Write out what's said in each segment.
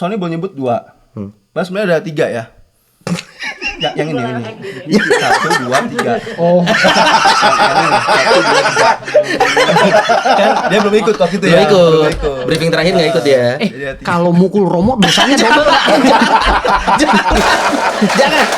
Sony boleh nyebut 2. Mas sebenarnya ada 3 ya. Ya, yang ini. 1, 2, 3. Oh. 1, 2, 3. Kan dia belum ikut waktu itu Belum ya. ikut. Briefing terakhir nggak ikut ya. Kalau mukul Romo dosanya double. Jangan.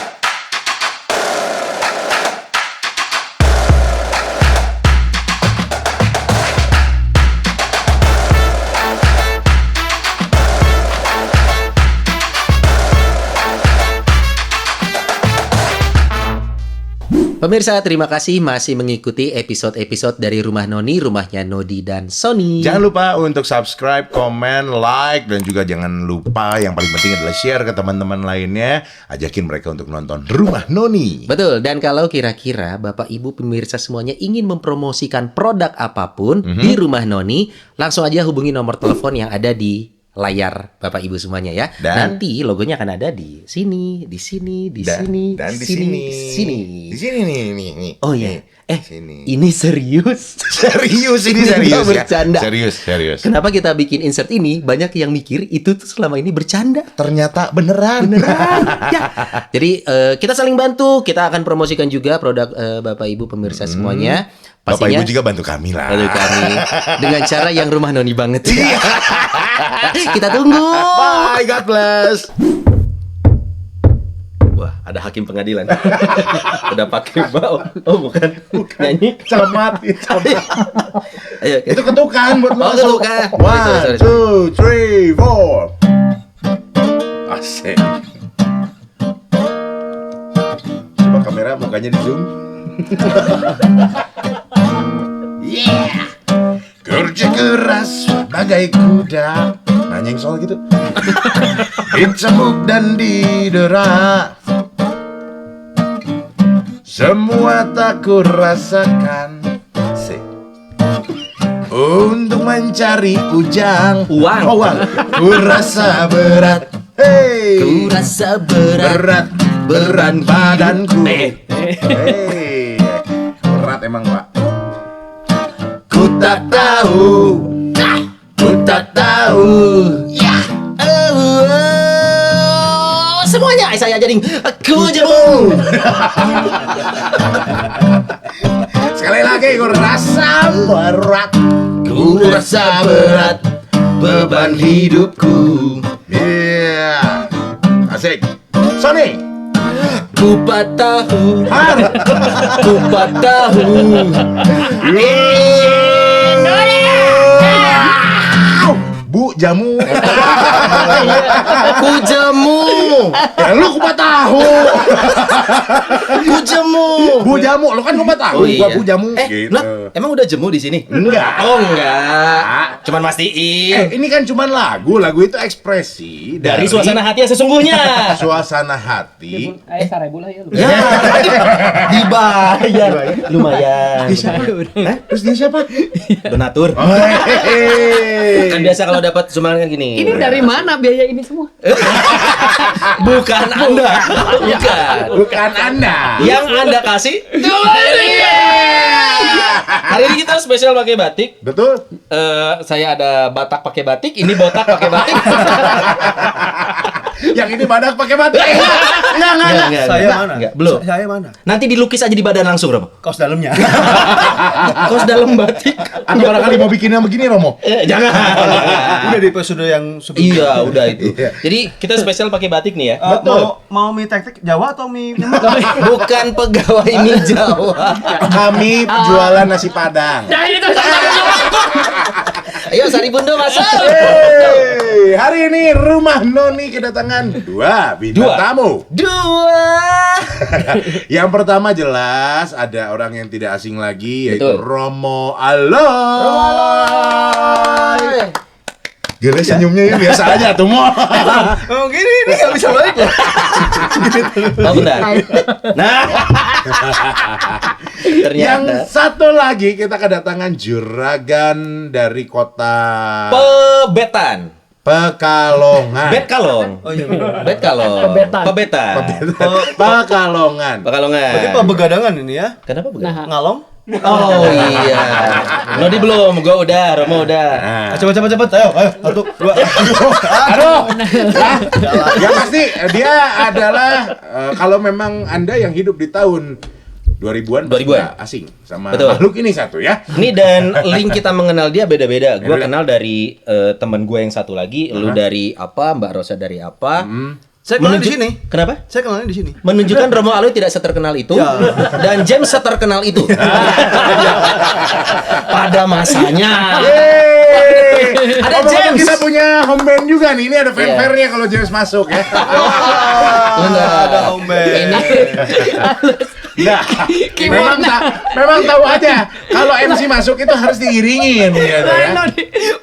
Pemirsa, terima kasih masih mengikuti episode-episode dari Rumah Noni, rumahnya Nodi dan Sony. Jangan lupa untuk subscribe, komen, like, dan juga jangan lupa yang paling penting adalah share ke teman-teman lainnya. Ajakin mereka untuk nonton Rumah Noni. Betul, dan kalau kira-kira Bapak Ibu pemirsa semuanya ingin mempromosikan produk apapun di Rumah Noni, langsung aja hubungi nomor telepon yang ada di layar Bapak Ibu semuanya ya. Dan nanti logonya akan ada di sini, di sini, di sini, dan di sini, sini. di sini. Di sini nih. Oh ya, sini. ini serius. Serius ini Nggak serius ya. bercanda. Serius. Kenapa kita bikin insert ini? Banyak yang mikir itu tuh selama ini bercanda. Ternyata beneran. Ya. Jadi kita saling bantu. Kita akan promosikan juga produk Bapak Ibu pemirsa semuanya. Bapak Pastinya Ibu juga bantu kami lah. bantu kami dengan cara yang Rumah Noni banget. Kita tunggu. Bye, God bless. Wah, ada hakim pengadilan. Udah pakai bau. Oh, bukan. Nyanyi. Camat. Ayo. Itu ketukan buat Oh, masuk. ketukan. One, two, three, four. Asik. Coba kamera mukanya di zoom. Yeah. Kerja keras bagai kuda. Nanya yang soal gitu. Dicambuk dan didera. Semua tak ku rasakan. Untuk mencari ujang. Uang. Oh, uang. Ku rasa berat. Hey. Ku rasa berat. Berat badanku. Hey. Berat emang, Pak. Ku tak tahu. Ku tak tahu. Semuanya saya jadi aku jamu. Sekali lagi ku rasa berat. Ku rasa berat beban hidupku. Iya. Asik. Sony. Kupat tahu, Har. kupat tahu. Bu jamu. Ku jamu, Ya lu kupat tahu. ku jamu. Bu jamu, lu kan kupat tahu. Oh, iya. Gua bu jamu. Gitu. Lah, emang udah jemu di sini? Enggak. Oh, enggak. Cuman mastiin. Ini kan cuman lagu. Lagu itu ekspresi Dari suasana hati yang sesungguhnya. suasana hati. Sarebu lah ya lu. Ya, dibayar. Lumayan. Terus dia siapa? Donatur. Oh, hehehe. Kan biasa kalau dapat sumbangan gini. Ini dari mana biaya ini semua? Bukan Anda. Bukan. Bukan Anda. Yang Anda kasih hari ini kita spesial pakai batik. Betul? Saya ada Batak pakai batik, ini botak pakai batik. Yang ini badak pakai batik. Enggak. Saya mana? Enggak, belum. Saya mana? Nanti dilukis aja di badan langsung, Romo. Kaos dalamnya. Kaos dalam batik. Atau barangkali mau bikinnya begini, Romo? Jangan. Udah di episode yang sebelumnya. Iya, udah itu. Iya. Jadi kita spesial pakai batik nih ya. Betul. Mau mie tek-tek Jawa atau mie Bukan pegawai mie Jawa. Kami jualan nasi Padang. Nah ini tuh Ayo Sari Bundo masuk. Hey, hari ini Rumah Noni kedatangan dua bintang tamu. Dua. Yang pertama jelas ada orang yang tidak asing lagi, yaitu Betul. Romo Aloy. Gila senyumnya ya biasa aja tuh Mo. Oh gini ini nggak bisa balik loh. Oh benar. Nah. Yang Ternyata satu lagi kita kedatangan juragan dari kota Pebetan. Pekalongan. Bet Kalong. Oh iya benar. Bet Kalong. Pebetan. Pebetan. Pekalongan. Pekalongan. Berarti Pak Begadangan ini ya. Kenapa begitu? Nah. Ngalong. Oh iya. Nodi belum, gua udah, Romo udah. Nah. Cepet. Ayo. 1, 2. Aduh. Yang pasti dia adalah kalau memang Anda yang hidup di tahun 2000-an 2000-an. nggak asing sama Betul. makhluk ini satu ya. Ini dan link kita mengenal dia beda-beda. Gua kenal dari teman gue yang satu lagi, lu dari apa, Mbak Rosa dari apa. Saya kenalnya di sini. Kenapa? Saya kenalnya di sini. Menunjukkan Romo Aloy tidak seterkenal itu dan James seterkenal itu. Pada masanya. Yeay. Ada Ngomong-ngomong, James. kita punya home band juga nih. Ini ada fanfare-nya kalau James masuk ya. Ada home band. Ini Nah, memang tahu aja kalau MC masuk itu harus diiringin gitu ya.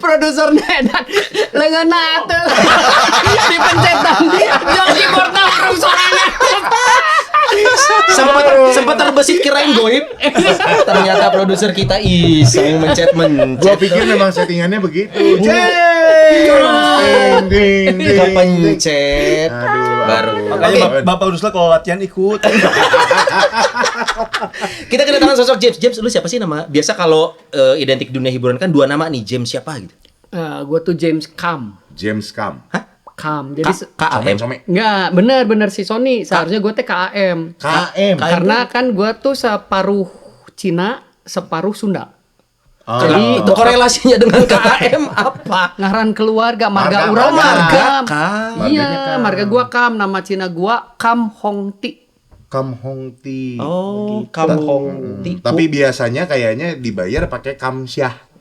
Produsernya edan lengan nate. Dipencetan. Joki portal rum sorangan. sempat terbesit kirain goib. Ternyata produser kita iseng mencet. Gua pikir memang settingannya begitu. Kepencet. Baru. Makanya Bapak Rusla kalau latihan ikut. Kita kedatangan sosok James. James, lu siapa sih nama? Biasa kalau identik dunia hiburan kan 2 nama nih. James siapa gitu? Gue tuh James Kam. James Kam. Kam. Jadi KAM. enggak, bener si Sony. Seharusnya gue teh KAM. KM. Karena kan gue tuh separuh Cina, separuh Sunda. Jadi korelasinya dengan KAM apa? Ngaran keluarga, marga Marga, urang marga. Kam. Kam. Iya, marga gua Kam, nama Cina gua Kam Hong Ti. Kam Hong Ti. Oh, Kam Hong Ti. Tapi biasanya kayaknya dibayar pakai kamsyah.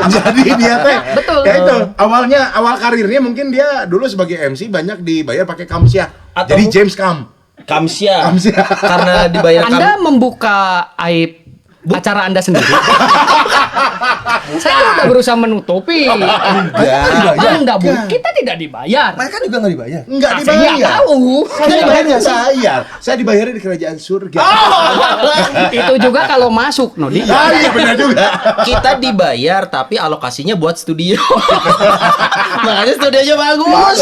Jadi dia teh Betul. ya itu awal karirnya mungkin dia dulu sebagai MC banyak dibayar pakai kamsyah. Atau Jadi James Kam. Kamsia. Kamsia. Karena dibayar Anda membuka aib acara Anda sendiri. Saya udah berusaha menutupi. Anda kita tidak dibayar. Mereka juga nggak dibayar. Enggak Saya nggak dibayar. tahu. Saya dibayar nggak saya. Saya dibayar di kerajaan surga. Itu juga kalau masuk, Nodi. Ah, iya benar juga. kita dibayar tapi alokasinya buat studio. Makanya studionya bagus.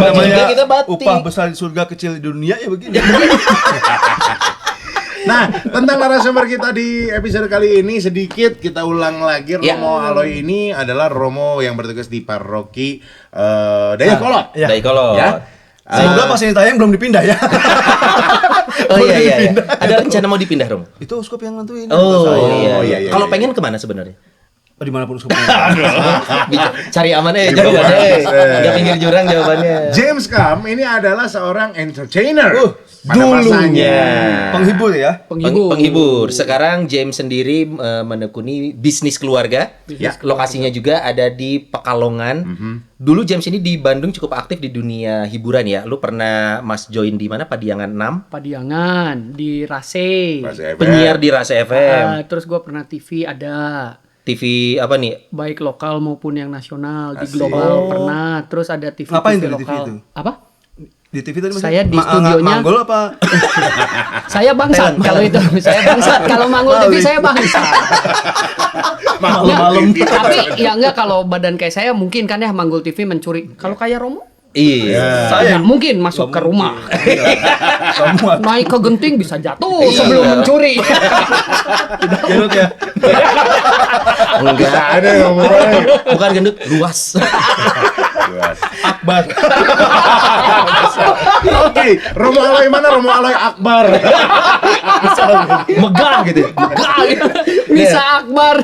Bajunya kita batik. Upah besar di surga, kecil di dunia ya begini. Nah, tentang narasumber kita di episode kali ini sedikit kita ulang lagi. Ya. Romo Aloy ini adalah Romo yang bertugas di paroki Dayakolot. Ya. Dayakolot. Ya. Semoga pas ini tayang belum dipindah ya. Oh iya. Ada rencana mau dipindah, Rom? Itu uskup yang nentuin. Oh iya. Kalau pengen kemana sebenarnya? Dimanapun uskupnya. Cari aman jawabannya. Enggak pinggir jurang jawabannya. James Kam ini adalah seorang entertainer pada dulunya. masanya. Penghibur ya. Penghibur. Sekarang James sendiri menekuni bisnis keluarga. Ya. Lokasinya juga ada di Pekalongan. Dulu James ini di Bandung cukup aktif di dunia hiburan ya. Lu pernah Mas join di mana? Padiangan 6. Padiangan di Rase. Penyiar di Rase FM. Terus gua pernah TV ada. TV apa nih? Baik lokal maupun yang nasional. Di Asik. global pernah. Terus ada TV Ngapain tuh di TV lokal. itu? Apa? Di TV tadi Saya di studionya. Manggol apa? Saya bangsat kalau itu. Saya bangsat. Kalau Manggul TV saya bangsat. Malam-malam. Tapi ya enggak, kalau badan kayak saya mungkin kan ya Manggul TV mencuri. Kalau kayak Romo? Iya. Saya mungkin masuk ke rumah. Semua. Naik ke genting bisa jatuh sebelum mencuri. Gendut ya. Enggak. Ada yang ngomong. Bukan gendut, luas. Akbar. Oke, Romo Aloy mana? Romo Aloy Akbar. Megah gitu. Megah. Bisa Akbar.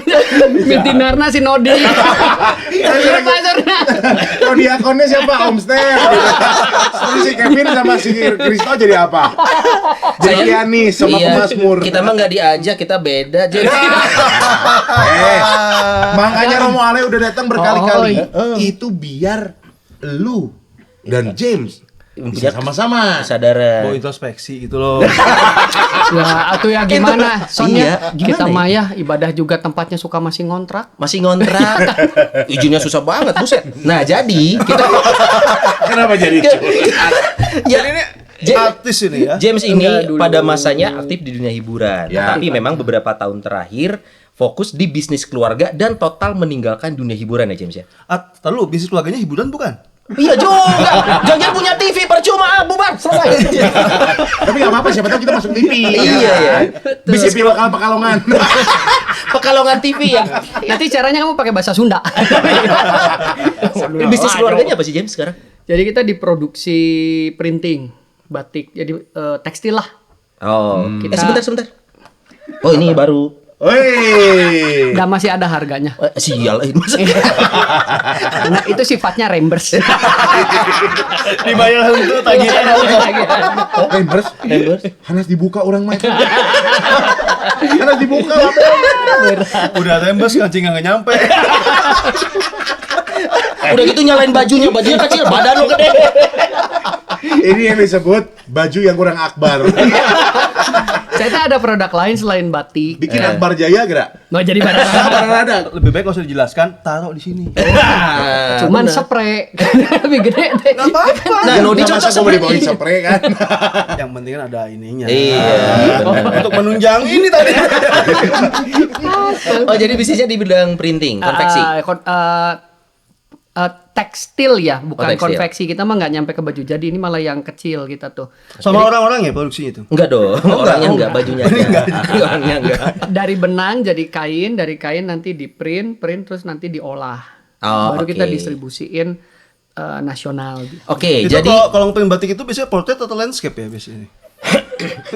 Mitinarna si Nodi. Supervisornya. Kalau diakonnya siapa? Om Step. Terus si Kevin sama si Kristo jadi apa? Jadi Yanis sama Pemasmur. Kita mah nggak diajak, kita beda. Jadi Makanya Romo Aloy udah datang berkali-kali. Oh, Itu biar lu dan James bisa sama-sama. kesadaran. Mau introspeksi gitu loh. Ya, atau ya gimana? Soalnya Iya, kita gimana mah ya ibadah juga tempatnya suka masih ngontrak. Masih ngontrak. Izinnya susah banget, buset. Nah, jadi kita Kenapa jadi ya, Artis ini ya. James ini Enggak, dulu. pada masanya aktif di dunia hiburan, Ya. tapi memang beberapa tahun terakhir fokus di bisnis keluarga dan total meninggalkan dunia hiburan ya James ya. Lalu bisnis keluarganya hiburan bukan? Iya juga. Jangan punya TV percuma, bubar, selesai. Tapi nggak apa-apa, siapa tahu kita masuk TV. Iya ya. Bisnis lokal Pekalongan. Pekalongan TV ya. Nanti caranya kamu pakai bahasa Sunda. Bisnis keluarganya apa sih James sekarang? Jadi kita diproduksi printing batik, jadi tekstil lah. Oh, Kita- sebentar. Oh, ini baru. Woi. Dan masih ada harganya. Sial ini. Nah, itu sifatnya reimburse. Dibayar untuk tagihan. Members. Hanas dibuka orang mah. Hanas dibuka. Udah tembus kancing nggak nyampe. Udah gitu nyalain bajunya kecil, badan lo gede. Ini yang disebut baju yang kurang akbar. Saya tuh ada produk lain selain batik. Bikin akbar jaya gerak. Nggak jadi barang. Ada. Lebih baik kalau sudah dijelaskan, taruh di sini. Cuman spray. Lebih gede deh. Nggak apa-apa. Nah, Nodi cocok Masa gue seperti dibawain spray kan. Yang penting kan ada ininya. Iya. Untuk menunjang ini tadi. Oh, jadi bisnisnya di bidang printing, konveksi. Tekstil ya, bukan tekstil. konveksi. Kita mah nggak nyampe ke baju jadi, ini malah yang kecil kita tuh. Sama orang-orang ya produksinya itu. Enggak dong, orangnya enggak, bajunya aja. Orangnya enggak. Dari benang jadi kain, dari kain nanti di print terus nanti diolah. Oh, Baru oke. kita distribusiin nasional. Gitu. Oke, Itu jadi kalau print batik itu biasanya portrait atau landscape ya biasanya?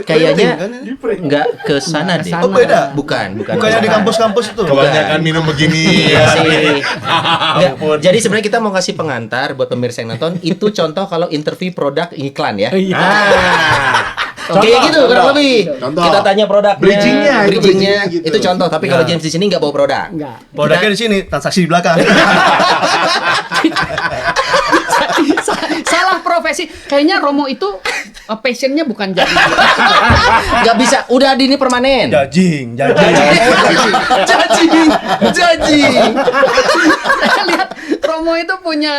kayaknya Printing kan ini? enggak ke sana deh. Kesana. Oh, beda? Bukan Bukannya di kampus-kampus itu. Kebanyakan minum begini. Iya sih. Enggak, jadi sebenarnya kita mau kasih pengantar buat pemirsa yang nonton. Itu contoh kalau interview produk iklan ya. Kayak gitu kurang lebih. Contoh. Kita tanya produknya, Bridgingnya, itu bridgingnya gitu. itu contoh. Tapi kalau James di sini nggak bawa produk. Enggak. Produknya di sini, transaksi di belakang. Salah profesi. Kayaknya Romo itu passionnya bukan jadi. Nggak bisa. Udah di ini permanen. Jajing. Jajing. Saya lihat Romo itu punya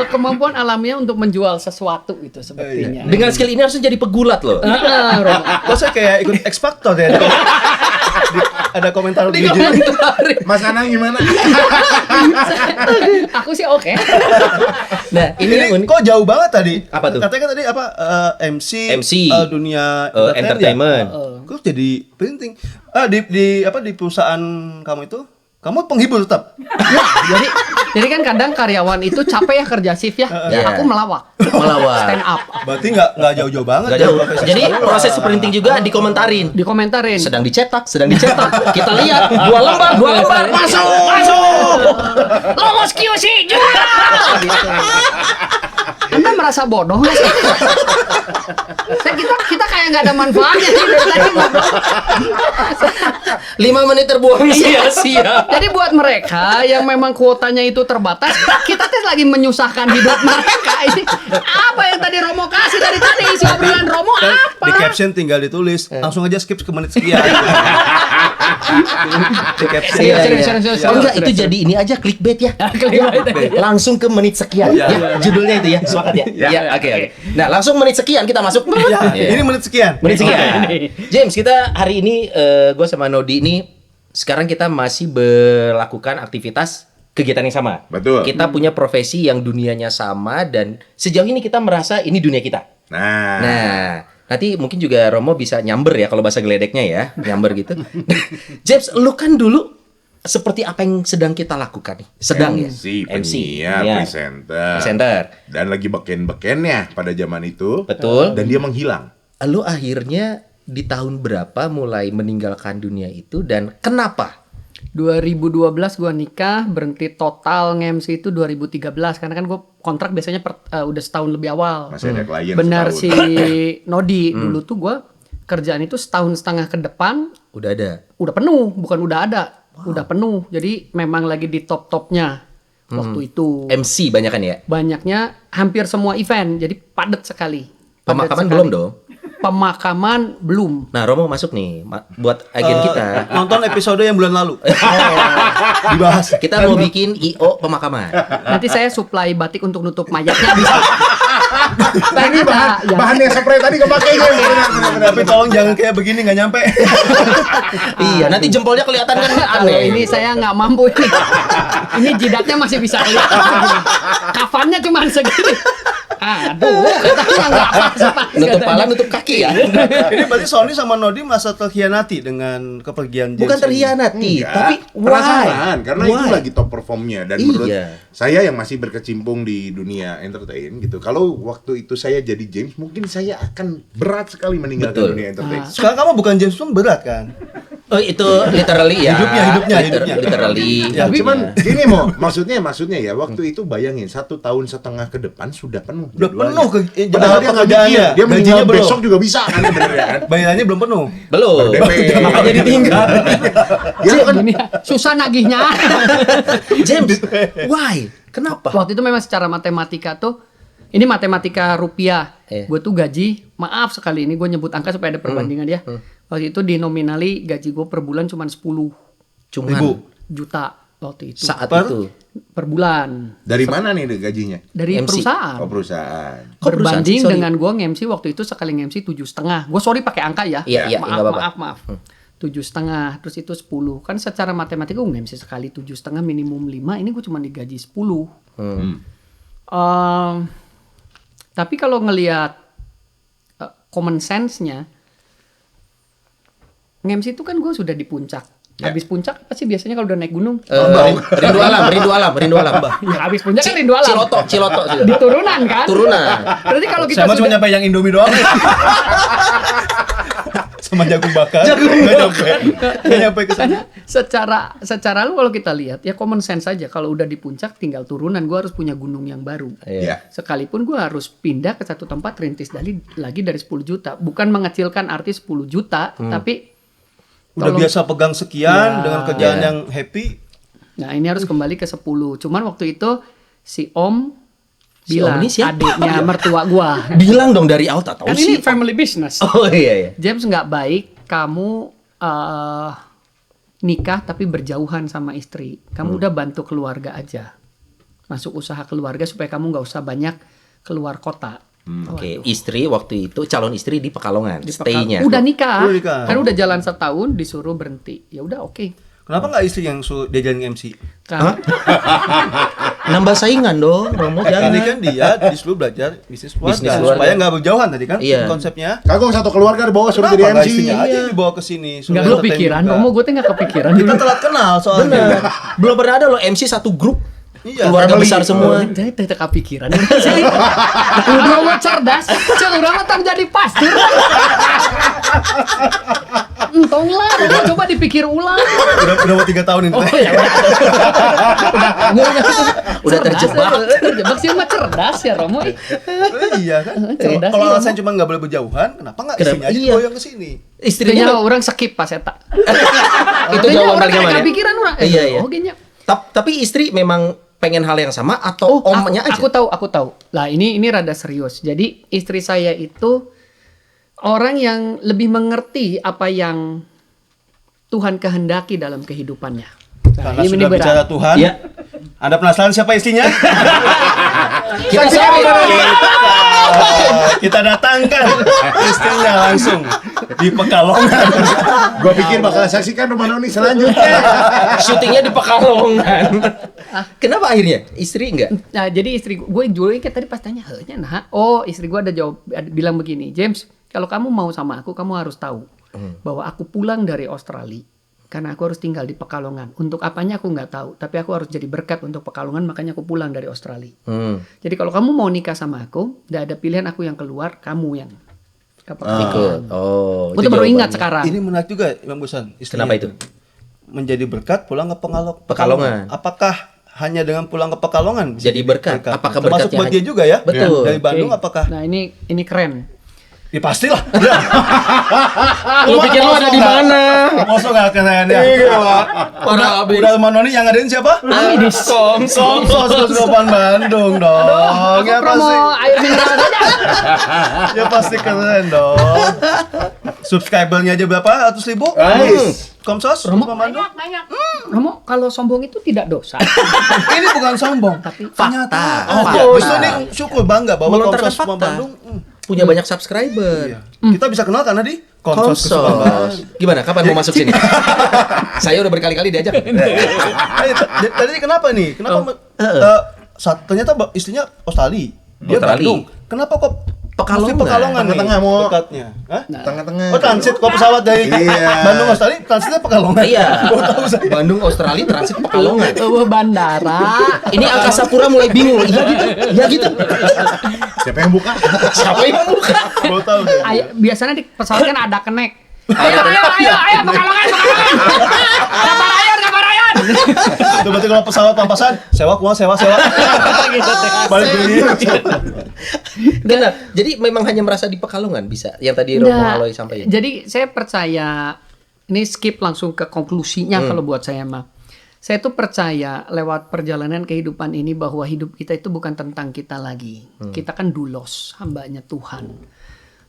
kemampuan alamiah untuk menjual sesuatu itu sepertinya. Dengan skill ini harusnya jadi pegulat loh. Romo. Kok saya kayak ikut X Factor ya? Ada komentar di YouTube. Mas Anang gimana? Aku sih oke. Nah, ini yang Ini unik. kok jauh banget tadi? Apa tuh? Katanya kan tadi apa MC, MC, dunia entertainment. Ya? Kok jadi printing? Di perusahaan kamu itu? Kamu penghibur tetap? Jadi kan kadang karyawan itu capek ya kerja shift ya. Iya. Aku melawak. Melawak. Stand up. Berarti nggak jauh-jauh banget. Nggak ya jauh. profesi Jadi sekarang. proses printing juga dikomentarin. Dikomentarin. Sedang dicetak. Kita lihat 2 lembar, masuk. Lolos QC juga. Gitu. Anda merasa bodoh nggak sih? kita kayak nggak ada manfaatnya sih dari tadi ngobrol. 5 menit terbuang sia-sia. Jadi buat mereka yang memang kuotanya itu terbatas, kita tuh lagi menyusahkan hidup mereka. Ini apa yang tadi Romo kasih dari tadi isi obrolan Romo Dan apa? di caption tinggal ditulis, langsung aja skip ke menit sekian. Di caption. Serius. Oh enggak, itu jadi ini aja clickbait ya. Langsung ke menit sekian. Ya, judulnya itu ya. Sepakat ya? Ya, oke. Nah, langsung menit sekian kita masuk. Ya, Ya. ini menit sekian. Menit sekian. James, kita hari ini gue sama Nodi ini sekarang kita masih melakukan aktivitas kegiatan yang sama. Betul. Kita punya profesi yang dunianya sama dan sejauh ini kita merasa ini dunia kita. Nah, nanti mungkin juga Romo bisa nyamber ya kalau bahasa geledeknya ya, nyamber gitu. James, lu kan dulu seperti apa yang sedang kita lakukan nih? Sedang MC, ya? penyiar, Iya. presenter. Dan lagi beken-bekennya pada zaman itu. Betul. Dan dia menghilang. Lu akhirnya di tahun berapa mulai meninggalkan dunia itu dan kenapa? 2012 gua nikah, berhenti total nge-MC itu 2013 karena kan gua kontrak biasanya udah setahun lebih awal. Masih ada klien Benar setahun. si Nodi dulu tuh gua kerjaan itu setahun setengah ke depan Udah ada. udah penuh, bukan udah ada. Udah penuh. Jadi memang lagi di top-topnya waktu itu. MC banyak kan ya? Banyaknya hampir semua event. Jadi padat sekali. Padat Pemakaman sekali. belum dong? Pemakaman belum. Nah, Romo masuk nih buat agen kita. Nonton episode yang bulan lalu. Dibahas. Kita mau bikin IO pemakaman. Nanti saya supply batik untuk nutup mayatnya bisa. Nah, ini bahan yang spray tadi kepakainya. Tapi tolong jangan kayak begini nggak nyampe. Iya, nanti jempolnya kelihatan kan Kalau aneh. ini saya nggak mampu ini. Ini jidatnya masih bisa lihat. Kafannya cuma segini. Aduh, katanya nggak pas. Nutup pala, nutup kaki ya. Ini berarti Sony sama Nodi merasa terkhianati dengan kepergian James Bukan ini. terhianati, Enggak, tapi penasaran karena itu Why? lagi top performnya dan Iya. menurut saya yang masih berkecimpung di dunia entertain gitu. Kalau waktu itu saya jadi James, mungkin saya akan berat sekali meninggalkan Betul. dunia entertain. Sekarang kamu bukan James Bond berat kan? Oh, itu literally ya. Hidupnya. Literally. Ya, Cuman gini mau maksudnya ya waktu itu bayangin 1,5 tahun ke depan sudah penuh. Udah jadwalnya. penuh Padahal dia nggak mikir, dia gajinya meninggal belum. besok juga bisa kan sebenarnya kan. Bayarannya belum penuh. Belum. DP. Makanya ditinggal. Ya kan Ini susah nagihnya. James, why? Kenapa? Waktu itu memang secara matematika tuh, ini matematika rupiah. Iya. Gue tuh gaji, maaf sekali ini gue nyebut angka supaya ada perbandingan ya. Waktu itu di nominali gaji gue per bulan cuma 10 Cuman juta waktu itu. saat Per- itu. Per bulan. dari mana nih gajinya? Dari MC. perusahaan. Oh perusahaan. Kok perusahaan Berbanding sih? Sorry. dengan gue nge-MC waktu itu sekali nge-MC 7,5. Gue sorry pakai angka ya. Iya, maaf, nggak apa-apa. maaf. 7,5, terus itu 10. Kan secara matematika gue nge-MC sekali 7,5 minimum 5. Ini gue cuma digaji 10. Tapi kalau ngelihat common sense-nya, nge-MC itu kan gue sudah di puncak. Ya. Habis puncak apa sih biasanya kalau udah naik gunung? Rindu alam. Ya habis puncak kan rindu alam. Ciloto. Di turunan kan? Turunan. Berarti kalau kita Sama cuma sudah nyampe yang Indomie doang. Sama jagung bakar. Nggak nyampe ke sana. secara lu kalau kita lihat ya common sense aja, kalau udah di puncak tinggal turunan, gue harus punya gunung yang baru. Iya. Sekalipun gue harus pindah ke satu tempat rintis lagi dari 10 juta. Bukan mengecilkan arti 10 juta, tapi Udah tolong- biasa pegang sekian Ya. dengan kerjaan Ya. yang happy. Nah ini harus kembali ke 10. Cuman waktu itu si Om Si bilang Om ini siapa? adiknya mertua gua. Bilang dong dari awal tak tahu Kan ini sih. family business. Oh iya. James nggak baik kamu nikah tapi berjauhan sama istri. Kamu udah bantu keluarga aja. Masuk usaha keluarga supaya kamu nggak usah banyak keluar kota. Oke, istri waktu itu calon istri di Pekalongan, Di stay-nya. Udah nikah. Udah nikah. Kan udah jalan setahun disuruh berhenti. Ya udah oke. Kenapa nggak istri yang suruh dia jadi MC? Kan Nambah saingan dong, Romo Tadi jangan. kan dia disuruh belajar bisnis keluarga, Bisnis keluarga. supaya nggak berjauhan tadi kan Iya. konsepnya. Kagok satu keluarga dibawa suruh Kenapa jadi nggak MC. istrinya aja Iya. dibawa ke sini? suruh nggak entertain kepikiran. juga. Romo gue tuh nggak kepikiran. Kita telat kenal soalnya. Bener. Belum pernah ada loh MC satu grup. Iya, Keluarga family. besar semua. Jadi tidak kepikiran. Udah mau cerdas, curang mah jadi pastor. Entonglah, coba dipikir ulang. udah mau 3 tahun ini. Oh ya Udah terjebak. Terjebak sih mah cerdas ya Romo. Iya kan. Cerdas Kalau sih, alasan cuma nggak boleh berjauhan, kenapa nggak Kenapa? istrinya aja Iya. goyang ke sini? Istrinya Istrinya orang skip pas eta. itu jawaban paling aman ya. Kepikiran orang. Iya, iya. Oh gini. Tapi istri memang pengen hal yang sama atau omnya aja? Aku tahu. Lah ini rada serius. Jadi istri saya itu orang yang lebih mengerti apa yang Tuhan kehendaki dalam kehidupannya. Nah, Karena ini sudah berat. bicara Tuhan. Iya. Anda penasaran siapa istrinya? Kita cari. Kita datangkan istrinya langsung di Pekalongan. Gua pikir bakal saksikan rumah Noni selanjutnya. Syutingnya di Pekalongan. Kenapa akhirnya istri enggak? Nah, jadi istri gue juga kayak tadi pas tanya, "Heunya nah." Oh, istri gue bilang begini, "James, kalau kamu mau sama aku, kamu harus tahu bahwa aku pulang dari Australia karena aku harus tinggal di Pekalongan. Untuk apanya aku nggak tahu, tapi aku harus jadi berkat untuk Pekalongan, makanya aku pulang dari Australia. Jadi kalau kamu mau nikah sama aku, nggak ada pilihan aku yang keluar, kamu yang ke Pekalongan." Ikut. Oh, Gue itu tuh baru ingat jawabannya. sekarang. Ini menarik juga, Bang Bosan. Istrinya Kenapa itu? Menjadi berkat pulang ke Pekalongan. Apakah hanya dengan pulang ke Pekalongan bisa Jadi berkat? Apakah termasuk berkatnya buat dia hanya- juga ya? Betul. Dari Bandung Oke. apakah? Nah, ini keren. Ya pastilah. Lu pikir lu ada di mana? Masa nggak keren ya? Udah habis. Udah sama Noni yang ngadain siapa? Amidis. Kongkong 108 Bandung dong. Aku Ya promo pasti, air mineral saja. ya pasti keren dong. Subscribernya aja berapa? 100.000? Nice. Komsos? Romo, Rumah Bandung? Romo, kalau sombong itu tidak dosa. Ini bukan sombong, tapi Fakta. Oh, Fakta. iya. Justru ini syukur bangga bahwa Melontarkan Komsos Rumah fakta. Bandung Punya banyak subscriber. iya. Kita bisa kenal karena di Komsos Kesukaan Komsos. Gimana? Kapan mau masuk sini? Saya udah berkali-kali diajak. Tadi kenapa nih? Kenapa ternyata istrinya Australia. Dia Australia. Bandung. Kenapa kok Pekalongan. mesti Pekalongan nih, Tengah-tengah mau. dekatnya? Hah? Tengah-tengah. Oh transit kok pesawat dari Iya. Bandung Australia transitnya Pekalongan. Iya. Baru tahu saya. Bandung, Australia, transit Pekalongan. Bandara. Ini Angkasa Pura mulai bingung. Iya gitu. Iya gitu. Siapa yang buka? Siapa yang buka? Baru tahu saya. Ayo, biasanya di pesawat kan ada kenek. Ayo, Pekalongan. Kabar ayun. Itu berarti kalau pesawat pampasan, sewa kuang, sewa. Balik lagi. Benar. Jadi memang hanya merasa di Pekalongan bisa. Yang tadi Romo Nggak. Aloy sampaikan. Jadi saya percaya, ini skip langsung ke konklusinya kalau buat saya mah. Saya tuh percaya lewat perjalanan kehidupan ini bahwa hidup kita itu bukan tentang kita lagi. Kita kan doulos, hambanya Tuhan.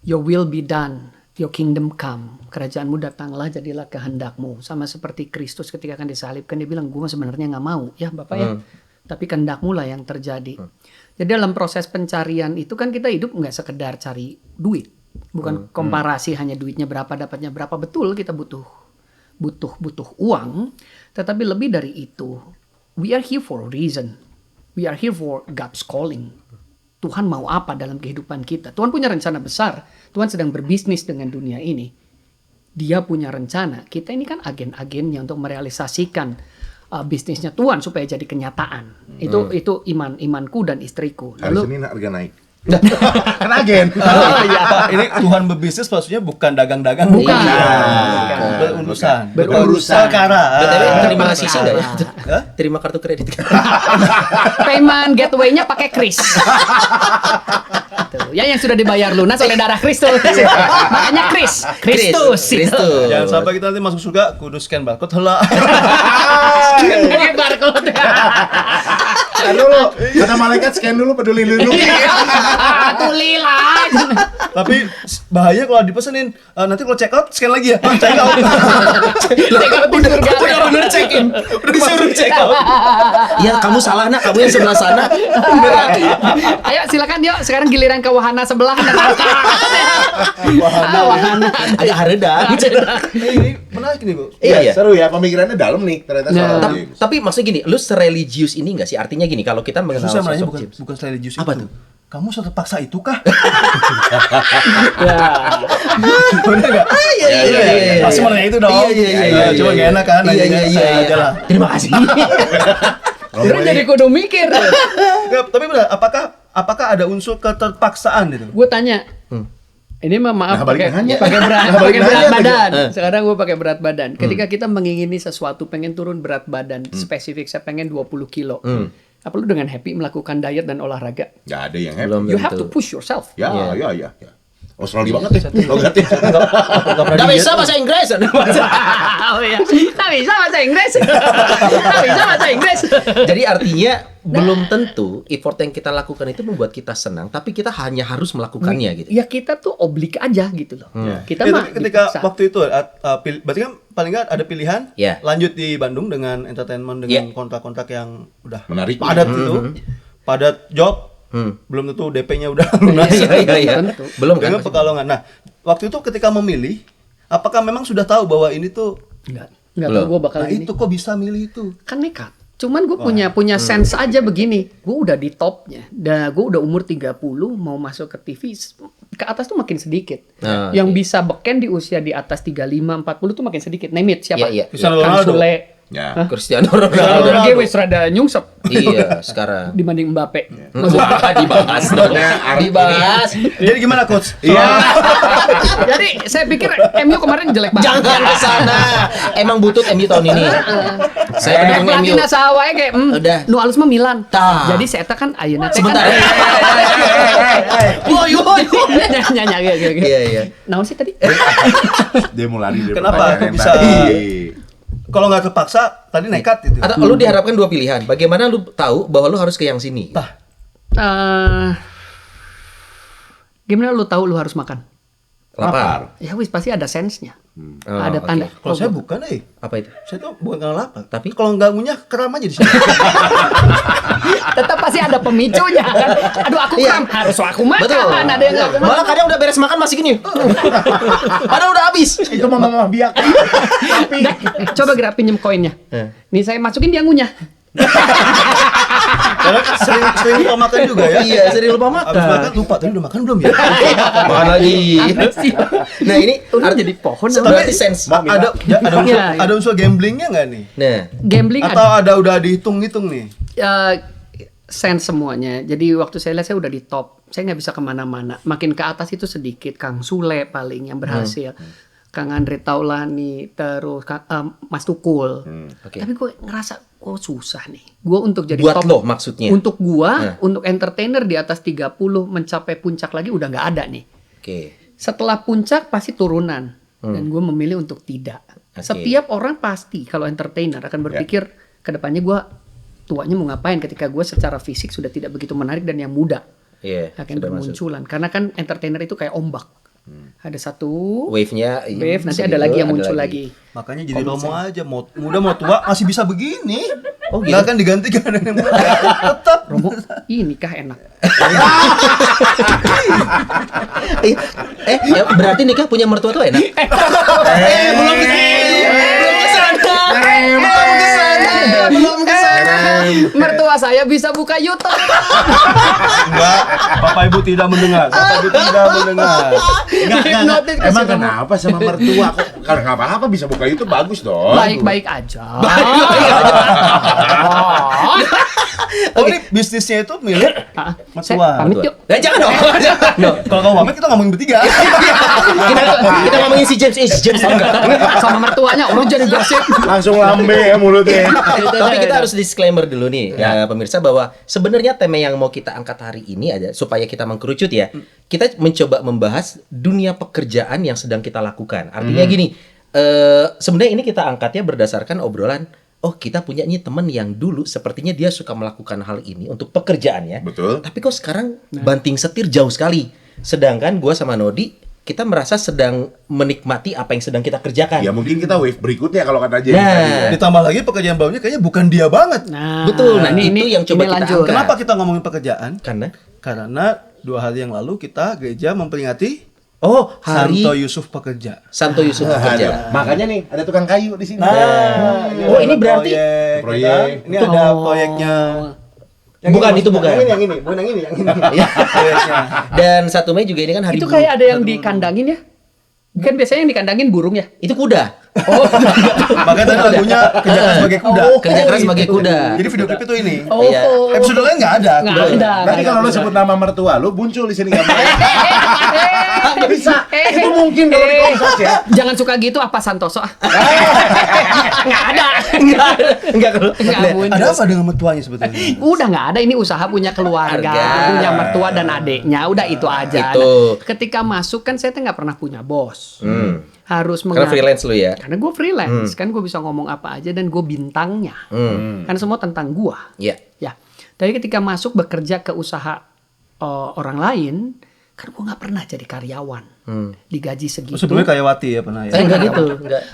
Your will be done, your kingdom come. Kerajaanmu datanglah, jadilah kehendakmu. Sama seperti Kristus ketika akan disalibkan, dia bilang, gue sebenarnya nggak mau. Ya Bapak ya, tapi kehendakmu lah yang terjadi. Jadi dalam proses pencarian itu kan kita hidup nggak sekedar cari duit. Bukan komparasi hanya duitnya berapa, dapatnya berapa. Betul kita butuh uang, tetapi lebih dari itu, we are here for a reason. We are here for God's calling. Tuhan mau apa dalam kehidupan kita? Tuhan punya rencana besar. Tuhan sedang berbisnis dengan dunia ini. Dia punya rencana. Kita ini kan agen-agennya untuk merealisasikan bisnisnya Tuhan supaya jadi kenyataan. Itu imanku dan istriku. Hari Lalu Senin harga naik. Kan agen. Pak, ini Tuhan berbisnis maksudnya bukan dagang-dagang. Bukan. Berurusan. Berurusan. Perkara. BTW terima kasih sih nggak ya? Hah? Terima kartu kredit. payment gateway-nya pakai Kris. Tuh, ya yang sudah dibayar lunas oleh darah Kristus. Makanya Kris, Kristus. Kristus. Jangan sampai kita nanti masuk surga kudu scan barcode heula. Pakai barcode. Scan dulu. Kata malaikat scan dulu, peduli lindungi. Tulilah. Tapi bahaya kalau dipesenin nanti kalau check out scan lagi ya. Check out. Udah bener check in. Udah disuruh check out. Ya kamu salah nak, kamu yang sebelah sana. Ayo silakan yuk, sekarang giliran ke wahana sebelah. Wahana. Agak hareda. Ini menarik nih, Bu. Iya. Seru ya, pemikirannya dalam nih ternyata soal Tapi, James. tapi maksudnya gini, lu sereligius ini nggak sih? Artinya gini, kalau kita mengenal Susah menanya sosok bukan James. bukan religius Apa itu. tuh? Kamu terpaksa itu kah? Ya. Bener nggak? Iya. Pasti mau nanya itu dong. Cuma nggak enak kan? Nanya aja lah. Terima kasih. Terus jadi kudu mikir. Nggak, tapi benar, apakah ada unsur keterpaksaan itu? Gue tanya. Ini mah maaf Nah, balik pakai nanya. balik berat nanya badan. Sekarang gue pakai berat badan. Ketika kita mengingini sesuatu, pengen turun berat badan spesifik, saya pengen 20 kilo. Apa lu dengan happy melakukan diet dan olahraga? Nggak ada yang happy. Belum You have tentu. to push yourself. Ya. Australia banget ya. Logatnya. Nggak bisa bahasa Inggris. Oh iya. Tak bisa bahasa Inggris. Tak bisa bahasa Inggris. Jadi artinya belum tentu effort yang kita lakukan itu membuat kita senang, tapi kita hanya harus melakukannya gitu. Ya kita tuh oblik aja gitu loh. Kita Ya, mah tapi ketika dipaksa. waktu itu berarti kan paling nggak ada pilihan Ya. lanjut di Bandung dengan entertainment dengan Ya. kontrak-kontrak yang udah Menarik. padat gitu, padat job, belum tentu DP-nya udah lunas. Iya. Belum kan? Dengan Pekalongan. Nah, waktu itu ketika memilih, apakah memang sudah tahu bahwa ini tuh, Enggak tahu Belum. gue bakal nah ini. itu kok bisa milih itu? Kan nekat. Cuman gue punya sense aja begini. Gue udah di topnya. Gue udah umur 30 mau masuk ke TV. Ke atas tuh makin sedikit. Ah, Yang bisa beken di usia di atas 35, 40 tuh makin sedikit. Name it siapa? Iya. Cristiano Kan Ronaldo. Sule. Ya. Cristiano Ronaldo. Ronaldo. Dia wis rada nyungsep Iya, sekarang. dibanding Mbappe. Dibahas dong. Dibahas. Jadi gimana coach? Iya. Jadi saya pikir MU kemarin jelek banget. Jangan ke sana. Emang butut MU tahun ini. Saya pendukung MU. Pelatih nasawae kayak Udah. nu alus mah Milan. Tah. Jadi saya kan ayeuna teh Sebentar. kan. Woi. Nyanyi Iya, iya. Naon sih tadi? Dia mau lari dari Kenapa? pertanyaan yang Bisa- tadi. Kalau nggak terpaksa, tadi nekat itu. Atau lu diharapkan dua pilihan. Bagaimana lu tahu bahwa lu harus ke yang sini? Gimana lu tahu lu harus makan? Lapar. Ya wis pasti ada sense-nya. Oh, Ada oke. tanda. Kalau Oh, saya bukan, Apa itu? saya tuh bukan karena lapar. Tapi? Kalau nggak ngunyah keram aja di sini. tetap pasti ada pemicunya kan. Aduh aku Iya. kram, harus aku makan. Betul. Ada yang nggak aku makan. Malah kadang udah beres makan masih gini. Padahal udah habis. Itu mama biak. Dah, coba gerak pinjem koinnya. Nih saya masukin dia ngunyah. Karena sering lupa makan juga ya. Iya, sering lupa makan. Abis makan lupa, tadi udah makan belum ya? Makan lagi. Nah, ini Udah arti jadi pohon. berarti sense. Ada Iya, iya. ada unsur gamblingnya nggak nih? Nah, Gambling Atau ada. ada udah dihitung-hitung nih? Sense semuanya. Jadi waktu saya lihat saya udah di top. Saya nggak bisa kemana-mana. Makin ke atas itu sedikit. Kang Sule paling yang berhasil. Kang Andre Taulani, terus Mas Tukul. Oke. Tapi gue ngerasa kok susah nih. Gue untuk jadi Buat top. lo maksudnya. Untuk gua, untuk entertainer di atas 30 mencapai puncak lagi udah nggak ada nih. Oke. Setelah puncak pasti turunan. Dan gue memilih untuk tidak. Oke. Setiap orang pasti kalau entertainer akan berpikir kedepannya gue tuanya mau ngapain ketika gue secara fisik sudah tidak begitu menarik dan yang muda Iya. akan sudah masuk. bermunculan. Karena kan entertainer itu kayak ombak. Ada satu Wave-nya wave, nanti segitu, ada lagi yang ada muncul lagi. Makanya jadi Romo aja, mau muda mau tua masih bisa begini. Oh, gitu? Nggak akan digantikan dengan yang muda. Tetap. Romo, ini nikah enak. Ya, berarti nikah punya mertua tuh enak. Belum Mertua saya bisa buka YouTube. Enggak, Bapak Ibu tidak mendengar. Bapak Ibu tidak mendengar. Hipnotis ke Emang situ. kenapa sama mertua kok? Kalau nggak apa-apa bisa buka itu bagus dong. Baik-baik aja. Oh, ini bisnisnya itu milik Ah, mertua. saya pamit yuk. Jangan dong. No. Kalau kamu pamit kita ngomongin bertiga. Kita ngomongin si James. Si James tahu nggak? Sama mertuanya orang jadi gosip. Langsung lambe ya mulutnya. Tapi kita harus disclaimer dulu nih pemirsa bahwa sebenarnya tema yang mau kita angkat hari ini aja supaya kita mengkerucut ya. Kita mencoba membahas dunia pekerjaan yang sedang kita lakukan. Artinya gini, sebenarnya ini kita angkatnya berdasarkan obrolan. Oh, kita punya nih teman yang dulu sepertinya dia suka melakukan hal ini untuk pekerjaannya. Betul. Tapi kok sekarang banting setir jauh sekali. Sedangkan gua sama Nodi kita merasa sedang menikmati apa yang sedang kita kerjakan. Ya mungkin kita wave berikutnya kalau kata James Nah. tadi ya. Ditambah lagi pekerjaan barunya kayaknya bukan dia banget. Nah, Betul. Nah, itu yang coba kita lanjut. angkat. Kenapa kita ngomongin pekerjaan? Karena Karena 2 hari yang lalu kita gereja memperingati hari Santo Yusuf Pekerja. Santo Yusuf bekerja. Ada. Makanya nih ada tukang kayu di sini. Oh, ini berarti proyek. Ya kan? Ini ada proyeknya. Bukan, itu bukan. Yang ini, bukan yang ini, yang ini. Proyeknya. Dan 1 Mei juga ini kan hari Itu buruh. kayak ada yang dikandangin ya? Kan biasanya yang dikandangin burung ya? Itu kuda. Makanya tadi lagunya kerja keras sebagai kuda. Kerja keras sebagai kuda. Jadi video klip itu ini. Oh, Iya. Episode lain nggak ada. Nggak kuda. ada. Nanti kalau lo sebut nama mertua lu muncul di sini gambar. Nggak bisa. Itu mungkin kalau di konsos ya. Jangan suka gitu apa Santoso ah. Nggak ada. Enggak kalau. Nggak muncul. Ada apa dengan mertuanya sebetulnya? Udah nggak ada, ini usaha punya keluarga, Harga. punya mertua dan adeknya, udah itu aja. Itu. Nah, ketika masuk kan saya tuh nggak pernah punya bos, harus Karena freelance lu ya. Karena gue freelance, kan gue bisa ngomong apa aja dan gue bintangnya, kan semua tentang gue. Iya. Ya, dari ketika masuk bekerja ke usaha orang lain, kan gue nggak pernah jadi karyawan, digaji segitu. Sebelumnya Karyawati ya pernah ya. Enggak gitu.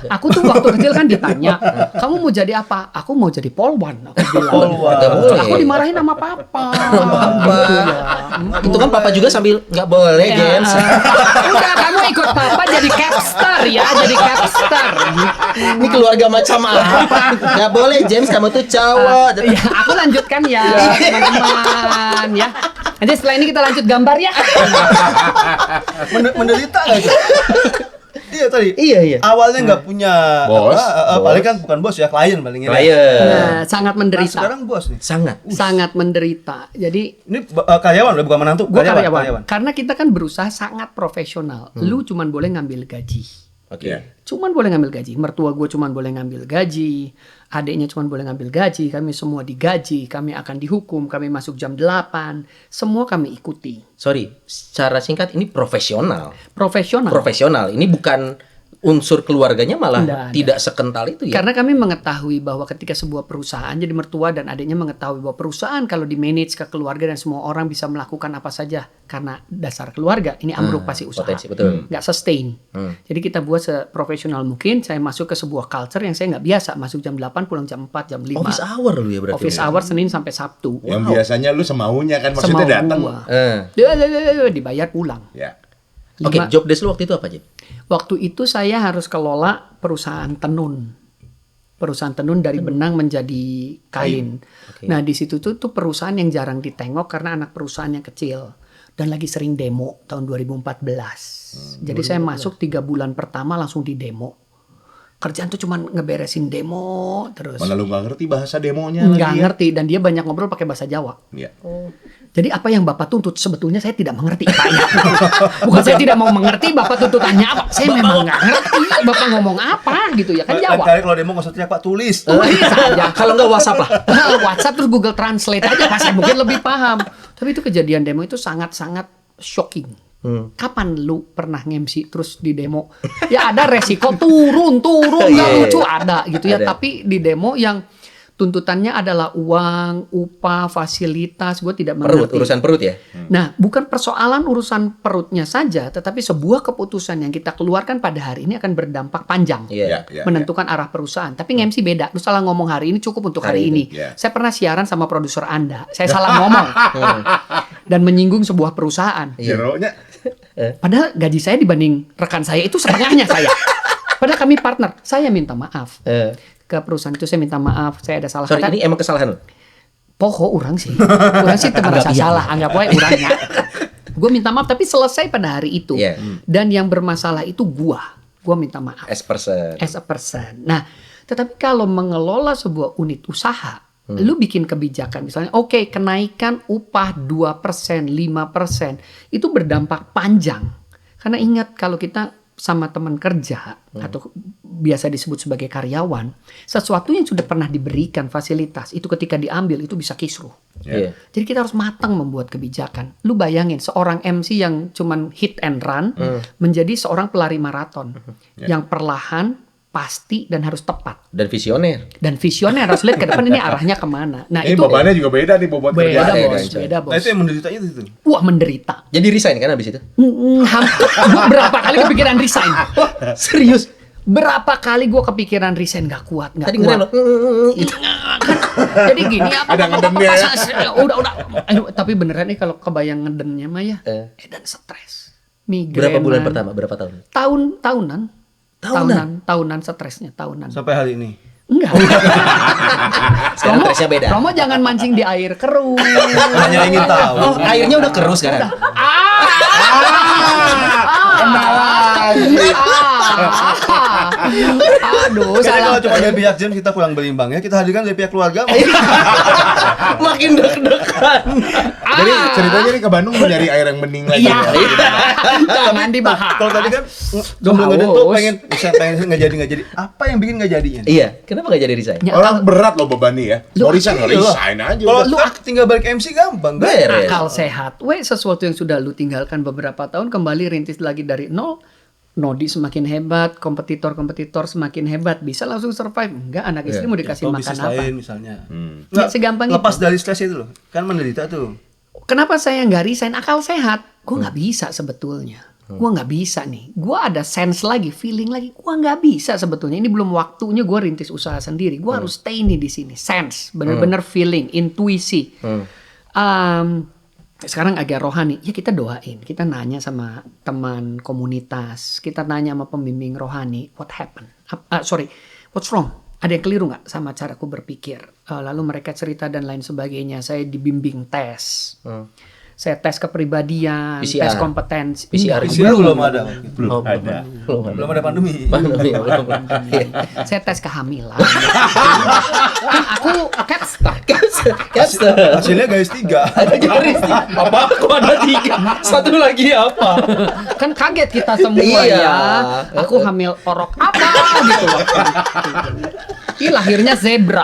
Aku tuh waktu kecil kan ditanya, kamu mau jadi apa? Aku mau jadi polwan. Aku bilang. Polwan. Nggak boleh. Aku dimarahin sama papa. Papa. Itu kan papa juga sambil nggak boleh, Ya. James. Udah kamu ikut papa jadi capster ya, jadi capster. Ini keluarga macam apa? Nggak boleh, James. Kamu tuh cowok. Ya, aku lanjutkan ya, teman-teman ya. Nanti setelah ini kita lanjut gambar ya. Menderita nggak itu? Iya tadi. Iya. Awalnya nggak punya Bos. paling kan bukan bos ya, klien paling ini. Klien. Nah, sangat Nah, menderita. sekarang bos nih. Sangat. Sangat menderita. Jadi Ini karyawan udah bukan menantu. gue karyawan. Karena kita kan berusaha sangat profesional. Lu cuman boleh ngambil gaji. Oke. Cuman boleh ngambil gaji. Mertua gue cuman boleh ngambil gaji. Adiknya cuman boleh ngambil gaji. Kami semua digaji. Kami akan dihukum. Kami masuk jam 8. Semua kami ikuti. Sorry, secara singkat ini profesional. Profesional. Profesional. Ini bukan unsur keluarganya malah Nggak ada. tidak sekental itu ya. Karena kami mengetahui bahwa ketika sebuah perusahaan, jadi mertua dan adiknya mengetahui bahwa perusahaan kalau di manage ke keluarga dan semua orang bisa melakukan apa saja karena dasar keluarga, ini ambruk pasti usaha. potensi, betul. Nggak sustain. Jadi kita buat seprofesional mungkin. Saya masuk ke sebuah culture yang saya nggak biasa. Masuk jam 8, pulang jam 4, jam 5. Office hour lu ya berarti. Office hour Senin sampai Sabtu. Yang biasanya lu semaunya kan maksudnya Semau datang. gua. Dibayar pulang. Ya. Oke, job desk lu waktu itu apa, Jim? Waktu itu saya harus kelola perusahaan tenun. Perusahaan tenun dari benang menjadi kain. Oke. Nah, di situ tuh perusahaan yang jarang ditengok karena anak perusahaan yang kecil. Dan lagi sering demo tahun 2014. Jadi saya masuk 3 bulan pertama langsung di demo. Kerjaan tuh cuma ngeberesin demo terus. Mana lu nggak ngerti bahasa demonya Nggak lagi ya? ngerti. Dan dia banyak ngobrol pakai bahasa Jawa. Iya. Jadi apa yang Bapak tuntut sebetulnya saya tidak mengerti Pak. Bukan saya tidak mau mengerti Bapak tuntutannya apa. Saya memang nggak ngerti Bapak ngomong apa gitu ya kan Lain Jawa. kali kalau demo nggak usah teriak Pak, tulis. Tulis aja. Kalau nggak WhatsApp lah. WhatsApp terus Google Translate aja pasti mungkin lebih paham. Tapi itu kejadian demo itu sangat-sangat shocking. Kapan lu pernah nge-MC terus di demo? Ya ada resiko turun nggak Iya, lucu ada gitu ya. Ada. Tapi di demo yang tuntutannya adalah uang, upah, fasilitas, gue tidak mengerti. Urusan perut ya. Nah, bukan persoalan urusan perutnya saja, tetapi sebuah keputusan yang kita keluarkan pada hari ini akan berdampak panjang. Iya. Ya, Menentukan arah perusahaan. Tapi nge-MC beda. Lu salah ngomong hari ini cukup untuk hari Hari ini. ya. Saya pernah siaran sama produser Anda. Saya salah ngomong. Dan menyinggung sebuah perusahaan. Hero-nya Padahal gaji saya dibanding rekan saya itu setengahnya saya. Padahal kami partner. Saya minta maaf. Ke perusahaan itu saya minta maaf. Saya ada salah Sorry, kata. ini emang kesalahan lu? Poho orang sih. Orang sih merasa salah. Anggap aja orangnya. Gue minta maaf tapi selesai pada hari itu. Iya. Dan yang bermasalah itu gua minta maaf. As person. As a person. Nah, tetapi kalau mengelola sebuah unit usaha, lu bikin kebijakan misalnya, oke, kenaikan upah 2%, 5%, itu berdampak panjang. Karena ingat kalau kita sama teman kerja atau biasa disebut sebagai karyawan, sesuatu yang sudah pernah diberikan fasilitas itu ketika diambil itu bisa kisruh. Iya. Jadi kita harus matang membuat kebijakan. Lu bayangin seorang MC yang cuman hit and run menjadi seorang pelari maraton yang perlahan, pasti dan harus tepat. Dan visioner. Dan visioner harus lihat ke depan ini arahnya kemana. Nah ini itu bebannya juga beda nih bobot beda kerjaan. bos, coy. beda bos. Nah itu yang menderita itu. Wah menderita. Jadi resign kan abis itu? Gue berapa kali kepikiran resign? Serius? Berapa kali gue kepikiran resign gak kuat, gak Tadi kuat. ngeren lo. Itu jadi gini apa? Ada ngedemnya ya? Udah. Aduh, tapi beneran nih kalau kebayang ngedemnya mah ya, dan stres. Migrainan. Berapa bulan pertama? Berapa tahun? Tahunan stresnya tahunan. Sampai hari ini. Enggak. Sekarang stresnya beda. Romo jangan mancing di air keruh. Hanya ingin tahu. Oh, airnya udah keruh sekarang. Aduh, Kayaknya salah. kalau cuma dari pihak James kita kurang berimbang ya. Kita hadirkan dari pihak keluarga. Makin deg-degan. Jadi ceritanya nih ke Bandung mau nyari air yang bening lagi. Iya. Ya. Jangan dibahas. Kalau tadi kan jomblo ngeden tuh pengen nggak jadi. Apa yang bikin nggak jadinya? Iya, kenapa gak jadi resign? Ya, Orang berat loh bebannya ya. Mau resign, Iya. resign aja. Kalau udah. lu tinggal balik MC gampang. Beres. akal sehat. Sesuatu yang sudah lu tinggalkan beberapa tahun kembali rintis lagi dari nol. Nodi semakin hebat, kompetitor semakin hebat, bisa langsung survive. Enggak, anak istri mau dikasih Kalau makan bisnis apa? lain misalnya. Ya, segampang lepas itu. dari stres itu loh. Kan menderita tuh. Kenapa saya nggak resign? Akal sehat. Gue nggak bisa sebetulnya. Gue nggak bisa nih. Gue ada sense lagi, feeling lagi. Gue nggak bisa sebetulnya. Ini belum waktunya gue rintis usaha sendiri. Gue harus stay nih di sini. Sense, bener-bener feeling, intuisi. Sekarang agak rohani. Ya kita doain. Kita nanya sama teman komunitas. Kita nanya sama pembimbing rohani. What happened? What's wrong? Ada yang keliru nggak sama caraku berpikir? Lalu mereka cerita dan lain sebagainya. Saya dibimbing tes. Saya tes kepribadian, PCR. tes kompetensi. PCR. Enggak, Belum ada. Belum ada. Belum ada pandemi. Belum. saya tes kehamilan. Kan aku capstar. Hasilnya guys 3. Apa? Kok ada 3? Satu lagi apa? Kan kaget kita semua Iya. ya. Aku hamil orok apa gitu loh. Ih lahirnya zebra.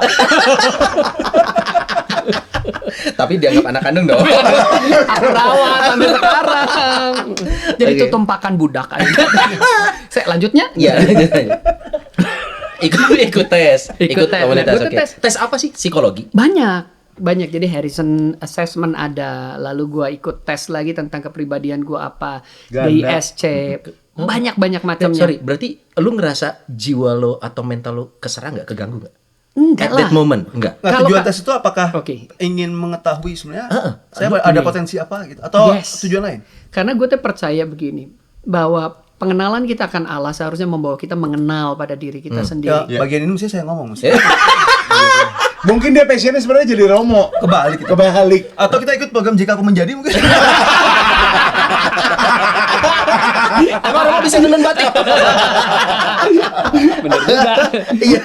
Tapi dianggap anak kandung dong. Aku rawat sampai sekarang. Jadi itu Oke. tumpakan budak aja. Saya lanjutnya. Iya. ikut tes. Ikut tes. komunitas. Nah, ikut Oke. tes. Tes apa sih? Psikologi. Banyak. Jadi Harrison Assessment ada, lalu gua ikut tes lagi tentang kepribadian gua apa, Ganda. DISC, banyak macamnya. Sorry, berarti lu ngerasa jiwa lo atau mental lo keserang nggak, keganggu nggak? Enggak At lah. that moment, enggak. Nah, Kalau tujuan Kak- tes itu apakah Oke. ingin mengetahui sebenarnya saya Lu ada ini. potensi apa gitu atau Yes. tujuan lain? Karena gue tuh percaya begini, bahwa pengenalan kita akan Allah seharusnya membawa kita mengenal pada diri kita Ya, sendiri. bagian ini mesti saya ngomong mesti. Mungkin dia passionnya sebenarnya jadi Romo. Kebalik gitu. Kebalik. Atau kita ikut program Jika Aku Menjadi mungkin. Emang Romo bisa nenen batik? Bener juga.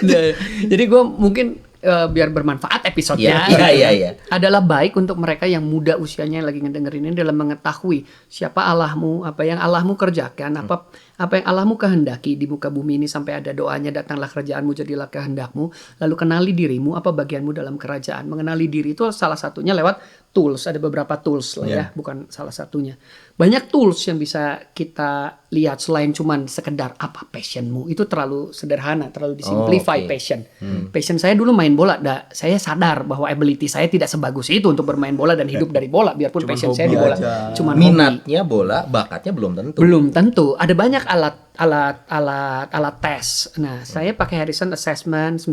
Nah, jadi gue mungkin biar bermanfaat episodenya Iya. adalah baik untuk mereka yang muda usianya yang lagi ngedengerin ini dalam mengetahui siapa Allahmu, apa yang Allahmu kerjakan, apa yang Allahmu kehendaki di muka bumi ini sampai ada doanya datanglah kerajaanmu jadilah kehendakmu, lalu kenali dirimu apa bagianmu dalam kerajaan. Mengenali diri itu salah satunya lewat tools, ada beberapa tools lah ya, bukan salah satunya. Banyak tools yang bisa kita lihat selain cuman sekedar apa passionmu, itu terlalu sederhana, terlalu disimplify oke. passion. Passion saya dulu main bola, saya sadar bahwa ability saya tidak sebagus itu untuk bermain bola dan hidup dari bola, biarpun Cuman passion saya hobi di bola. aja. Cuman hobi. Minatnya bola, bakatnya belum tentu. Belum tentu. Ada banyak alat tes. Nah, saya pakai Harrison Assessment, 90%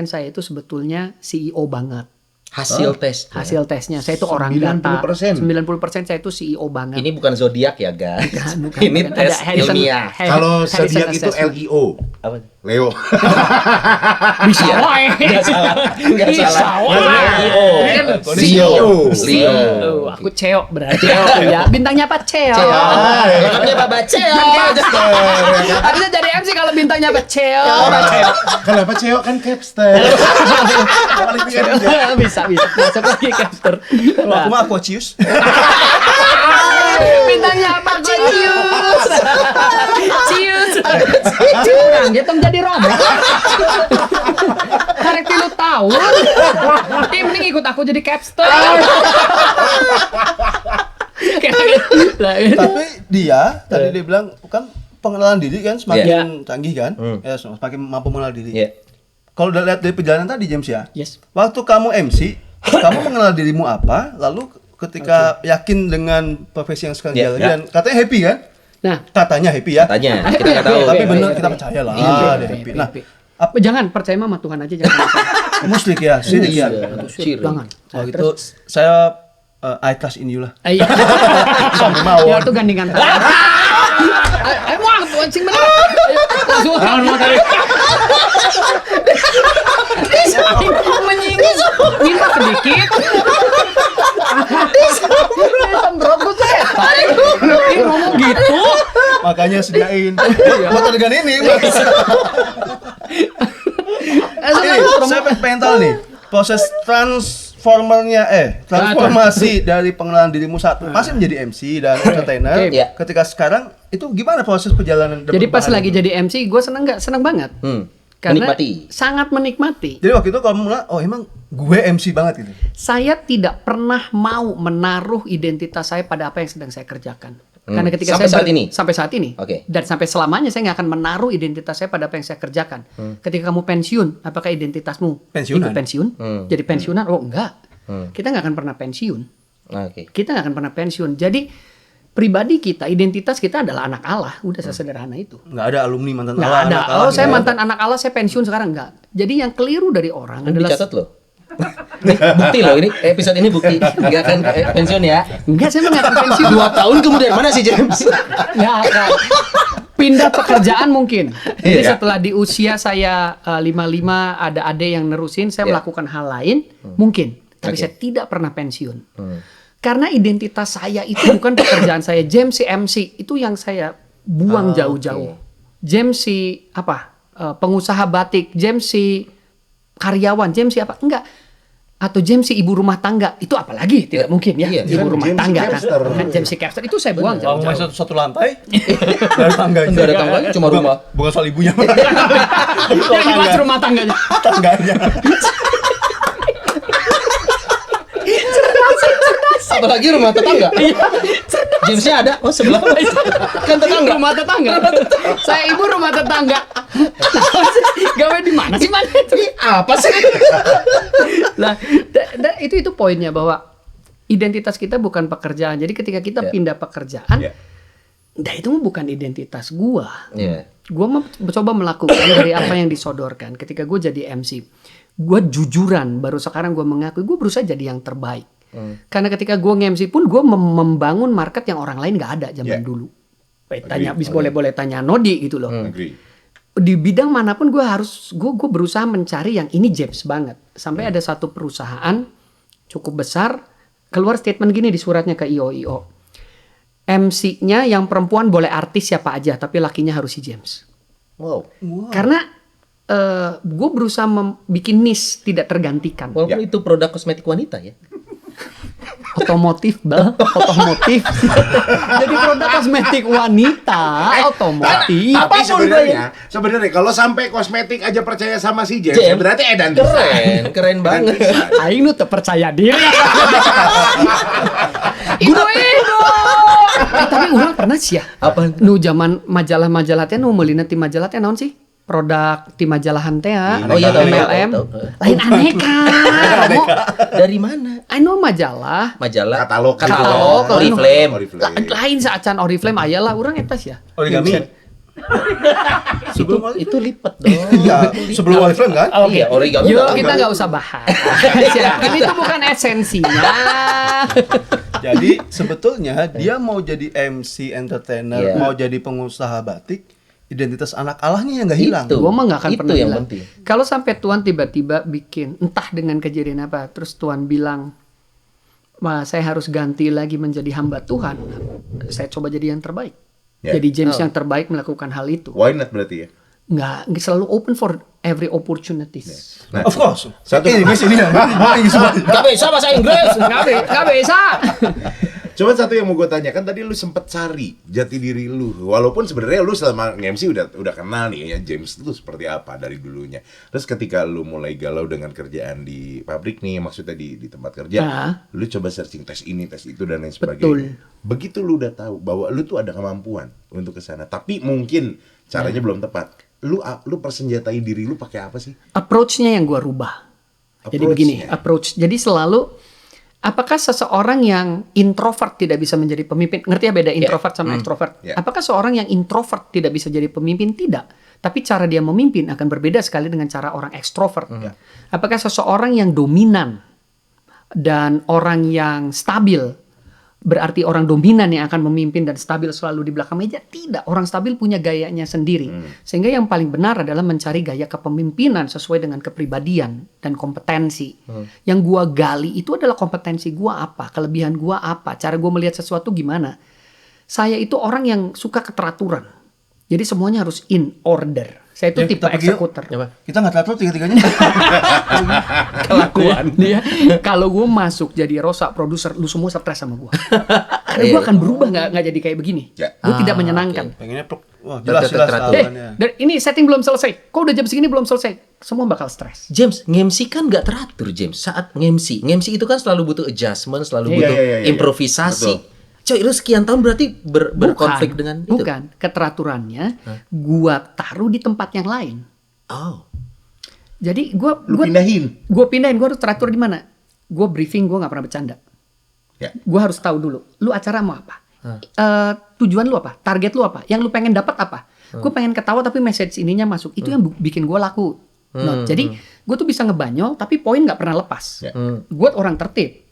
saya itu sebetulnya CEO banget. Hasil tes. Hasil tesnya saya itu orang data. 90%. 90% saya itu CEO banget. Ini bukan zodiak ya, guys. Bukan, Ini bukan. tes Ada Harrison- ilmiah. Kalau Harrison zodiak itu Assessment. LEO. Apa? Leo. Bisa wae. Enggak salah. Enggak Bisa salah. wae. Leo. Leo. Tuh, aku Ceo berarti. Ya, bintangnya apa? Ceo. Lengkapnya Baba Ceo. Harusnya jadi MC kalau bintangnya apa? Ceo. Kenapa Ceo kan capster? Bisa. Masuk lagi caster. Kalau aku mah Aquarius. Bintangnya apa? Cius. Cius. Curang, dia tuh jadi Romo. Karek lu tahu. Tim mending ikut aku jadi capster. Tapi dia tadi dia bilang kan pengenalan diri kan semakin Iya. canggih kan, ya semakin mampu mengenal diri. Iya. Kalau udah lihat dari perjalanan tadi James ya, Yes. waktu kamu MC, kamu mengenal dirimu apa, lalu ketika yakin dengan profesi yang sekarang Iya, jalani iya. dan katanya happy kan? Nah, Katanya happy ya. Tanya, kita nggak tahu. Tapi Iya, benar iya, kita iya. percaya lah Iya, dia happy. Nah, apa jangan percaya sama Tuhan aja jangan. muslik ya, syirik ya. Syirik. Jangan. Kalau gitu saya I trust in you lah. Iya. Ya itu gandingan. Emang pancing bener. Langsung. Menyinggung. Minta sedikit. Disemprot gue setan. Ini ngomong gitu. Makanya sediain buat adegan ini. Saya pengen tahu nih proses transformasi dari pengenalan dirimu saat masih menjadi MC dan entertainer Oke. Iya. ketika sekarang itu gimana proses perjalanan dan Jadi pas perubahan lagi itu? jadi MC gue seneng banget. Karena Menikmati. sangat menikmati. Jadi waktu itu kamu mulai, oh emang gue MC banget gitu. Saya tidak pernah mau menaruh identitas saya pada apa yang sedang saya kerjakan. Karena ketika Sampai saya saat ini? sampai saat ini, Oke. dan sampai selamanya saya nggak akan menaruh identitas saya pada apa yang saya kerjakan. Ketika kamu pensiun, apakah identitasmu Pensiunan. ikut pensiun? Jadi pensiunan? Oh enggak, kita nggak akan pernah pensiun. Oke. Kita nggak akan pernah pensiun. Jadi pribadi kita, identitas kita adalah anak Allah. Udah sesederhana itu. Nggak ada alumni mantan Nggak Allah, ada. anak Allah Oh saya gitu. mantan anak Allah, saya pensiun sekarang enggak. Jadi yang keliru dari orang Ini adalah dicatat loh. Ini bukti loh, ini episode ini bukti. Nggak akan pensiun ya. enggak, saya nggak akan pensiun. 2 tahun kemudian mana sih James? Nggak akan. Pindah pekerjaan mungkin. Jadi Iya. setelah di usia saya 55 ada adik yang nerusin, saya Iya. melakukan hal lain, mungkin. Tapi Oke. saya tidak pernah pensiun. Karena identitas saya itu bukan pekerjaan saya. James si MC itu yang saya buang jauh-jauh. James si pengusaha batik, James si karyawan, James si apa? Enggak. Atau James si ibu rumah tangga, itu apalagi tidak mungkin ya. Iya, Ibu kan rumah James si tangga Capster. kan. James si Capster itu saya buang Kalau jauh-jauh. masih satu lantai, dari tangganya. Enggak ada tangganya, cuma rumah. Bukan soal ibunya. Yang dibahas rumah tangganya. Tangganya. Apalagi rumah tetangga. Jamesnya ada, oh sebelah. Kan tetangga. Rumah tetangga. Saya ibu rumah tetangga. Gawe di mana sih mana itu? Apa sih? Nah, itu poinnya bahwa identitas kita bukan pekerjaan. Jadi ketika kita pindah pekerjaan, itu bukan identitas gua. Gua coba melakukan dari apa yang disodorkan. Ketika gua jadi MC, gua jujuran. Baru sekarang gua mengakui gua berusaha jadi yang terbaik. Karena ketika gua nge-MC pun gua membangun market yang orang lain nggak ada zaman dulu. Tanya, boleh tanya Nodi gitu loh. Di bidang manapun gue berusaha mencari yang ini James banget. Sampai ada satu perusahaan cukup besar keluar statement gini di suratnya ke IO. MC-nya yang perempuan boleh artis siapa aja, tapi lakinya harus si James. Wow. Karena gue berusaha bikin niche tidak tergantikan. Walaupun itu produk kosmetik wanita ya. Otomotif. Jadi produk kosmetik wanita, otomotif. Tapi sebenarnya kalau sampai kosmetik aja percaya sama si James, berarti edan Keren banget. Aing nu teu percaya diri. Ido. Tapi orang pernah sih ya. Apa? Nu zaman majalah-majalah teh nu meulina ti majalah teh naon sih? Produk ti majalahan teh Oh iya tahu. MLM. Lain aneka. Romo Dari mana? anu majalah katalog Oriflame. lain saacan Oriflame aya lah urang eta sih ya. Origami. Itu lipat dong. Iya, sebelum Oriflame kan? Iya, origami. Yuk kita nggak usah bahas. Ini tuh bukan esensinya. Jadi sebetulnya dia mau jadi MC entertainer, Iya. mau jadi pengusaha batik, identitas anak Allahnya yang nggak hilang. Itu. Gua mah nggak akan Itu pernah yang bilang. penting. Kalau sampai Tuhan tiba-tiba bikin entah dengan kejadian apa, terus Tuhan bilang, "Wah, saya harus ganti lagi menjadi hamba Tuhan." Saya coba jadi yang terbaik. Ya. Jadi James yang terbaik melakukan hal itu. Why not berarti ya? Nggak selalu open for every opportunities. Nah, Of course. Satu- Inggris ini ya. Inggris semua. Gak bisa bahasa Inggris. Nggak bisa. Cuman satu yang mau gue tanyakan, tadi lu sempet cari jati diri lu. Walaupun sebenarnya lu selama nge-MC udah kenal nih ya James itu seperti apa dari dulunya. Terus ketika lu mulai galau dengan kerjaan di pabrik nih, maksudnya di tempat kerja, lu coba searching tes ini, tes itu dan lain sebagainya. Begitu lu udah tahu bahwa lu tuh ada kemampuan untuk ke sana, tapi mungkin caranya belum tepat. Lu persenjatai diri lu pakai apa sih? Approach-nya yang gua rubah. Jadi begini, approach. Jadi selalu, apakah seseorang yang introvert tidak bisa menjadi pemimpin? Ngerti ya beda introvert sama extrovert? Apakah seorang yang introvert tidak bisa jadi pemimpin? Tidak. Tapi cara dia memimpin akan berbeda sekali dengan cara orang extrovert. Apakah seseorang yang dominan dan orang yang stabil berarti orang dominan yang akan memimpin dan stabil selalu di belakang meja? Tidak. Orang stabil punya gayanya sendiri. Sehingga yang paling benar adalah mencari gaya kepemimpinan sesuai dengan kepribadian dan kompetensi. Yang gua gali itu adalah kompetensi gua apa, kelebihan gua apa, cara gua melihat sesuatu gimana. Saya itu orang yang suka keteraturan. Jadi semuanya harus in order. Saya itu tipe eksekutor. Kita nggak tahu tiga-tiganya. Kelakuan dia. Kalau gue masuk jadi Rosa produser, lu semua stres sama gue. Karena gue akan berubah nggak jadi kayak begini. Gue tidak menyenangkan. Pengennya jelas tahuannya. Dan ini setting belum selesai. Kok udah jam segini belum selesai? Semua bakal stres. James, nge-MC kan nggak teratur James. Saat nge-MC itu kan selalu butuh adjustment, selalu butuh improvisasi. Coy, lu sekian tahun berarti berkonflik dengan itu? Bukan, keteraturannya gua taruh di tempat yang lain. Oh. Jadi gua pindahin. Gua harus teratur di mana? Gua briefing, gua nggak pernah bercanda. Gua harus tahu dulu, lu acara mau apa? Tujuan lu apa? Target lu apa? Yang lu pengen dapat apa? Gua pengen ketawa tapi message ininya masuk. Itu yang bikin gua laku. Jadi gua tuh bisa ngebanyol tapi poin nggak pernah lepas. Gua orang tertib.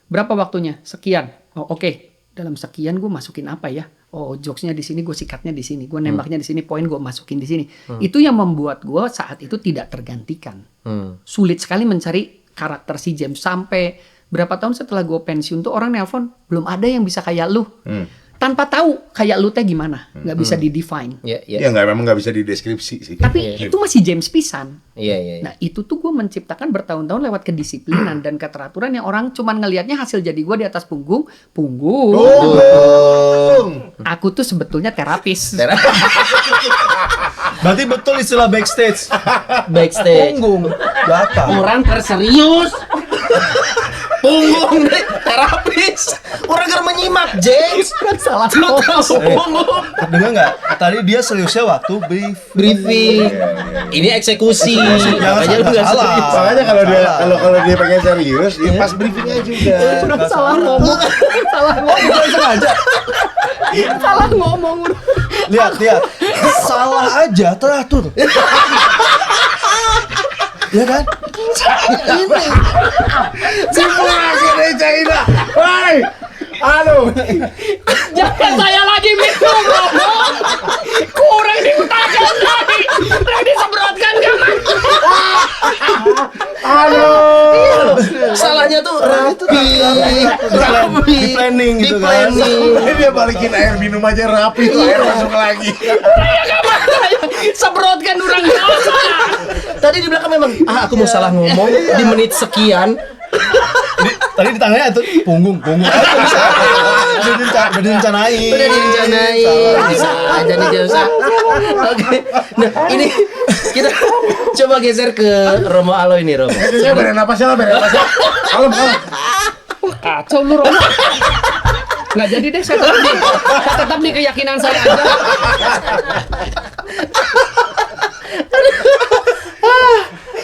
Berapa waktunya? Sekian. Oh, oke. Dalam sekian gue masukin apa ya? Oh, jokesnya di sini, gue sikatnya di sini, gue nembaknya di sini, poin gue masukin di sini. Itu yang membuat gue saat itu tidak tergantikan. Sulit sekali mencari karakter si James. Sampai berapa tahun setelah gue pensiun tuh orang nelpon, belum ada yang bisa kayak lu. Tanpa tahu kayak lu teh gimana, nggak bisa di-define. Ya memang nggak bisa dideskripsi sih. Tapi itu masih James pisan. Iya. Nah itu tuh gue menciptakan bertahun-tahun lewat kedisiplinan dan keteraturan yang orang cuman ngelihatnya hasil jadi gue di atas punggung. Aku tuh sebetulnya terapis. Berarti betul istilah backstage. Backstage. Punggung. Belakang. Orang terserius. punggung deh, terapis. Orang kan menyimak, James. Salah Punggung. Dengar nggak? Tadi dia seriusnya waktu Briefing. Ini eksekusi. Jangan Makanya lu nggak salah. serius. Makanya kalau dia pengen serius, ya pas briefingnya juga. Udah salah ngomong. Salah ngomong sengaja. Salah ngomong. Lihat. Salah aja teratur. Ya kan? Semua akhirnya China. Woi, aduh. Jangan saya lagi minum ngomong. Kurang diutarakan lagi. Kurang disemprotkan kamu. Aduh. Salahnya tuh rapi. Di planning gitu kan. Sampai dia balikin air minum aja rapi tuh air masuk lagi. Semprotkan orang dosa. Tadi di belakang memang, aku mau salah ngomong di menit sekian. Tadi di tangannya tuh punggung. Udah direncanain. Udah direncanain. Bisa aja nih James. Oke. Nah, ini kita coba geser ke Romo Alo ini, Romo. Saya beren apa sih? Kalem. Kacau lu Romo. Nggak jadi deh, saya tetap di keyakinan saya aja.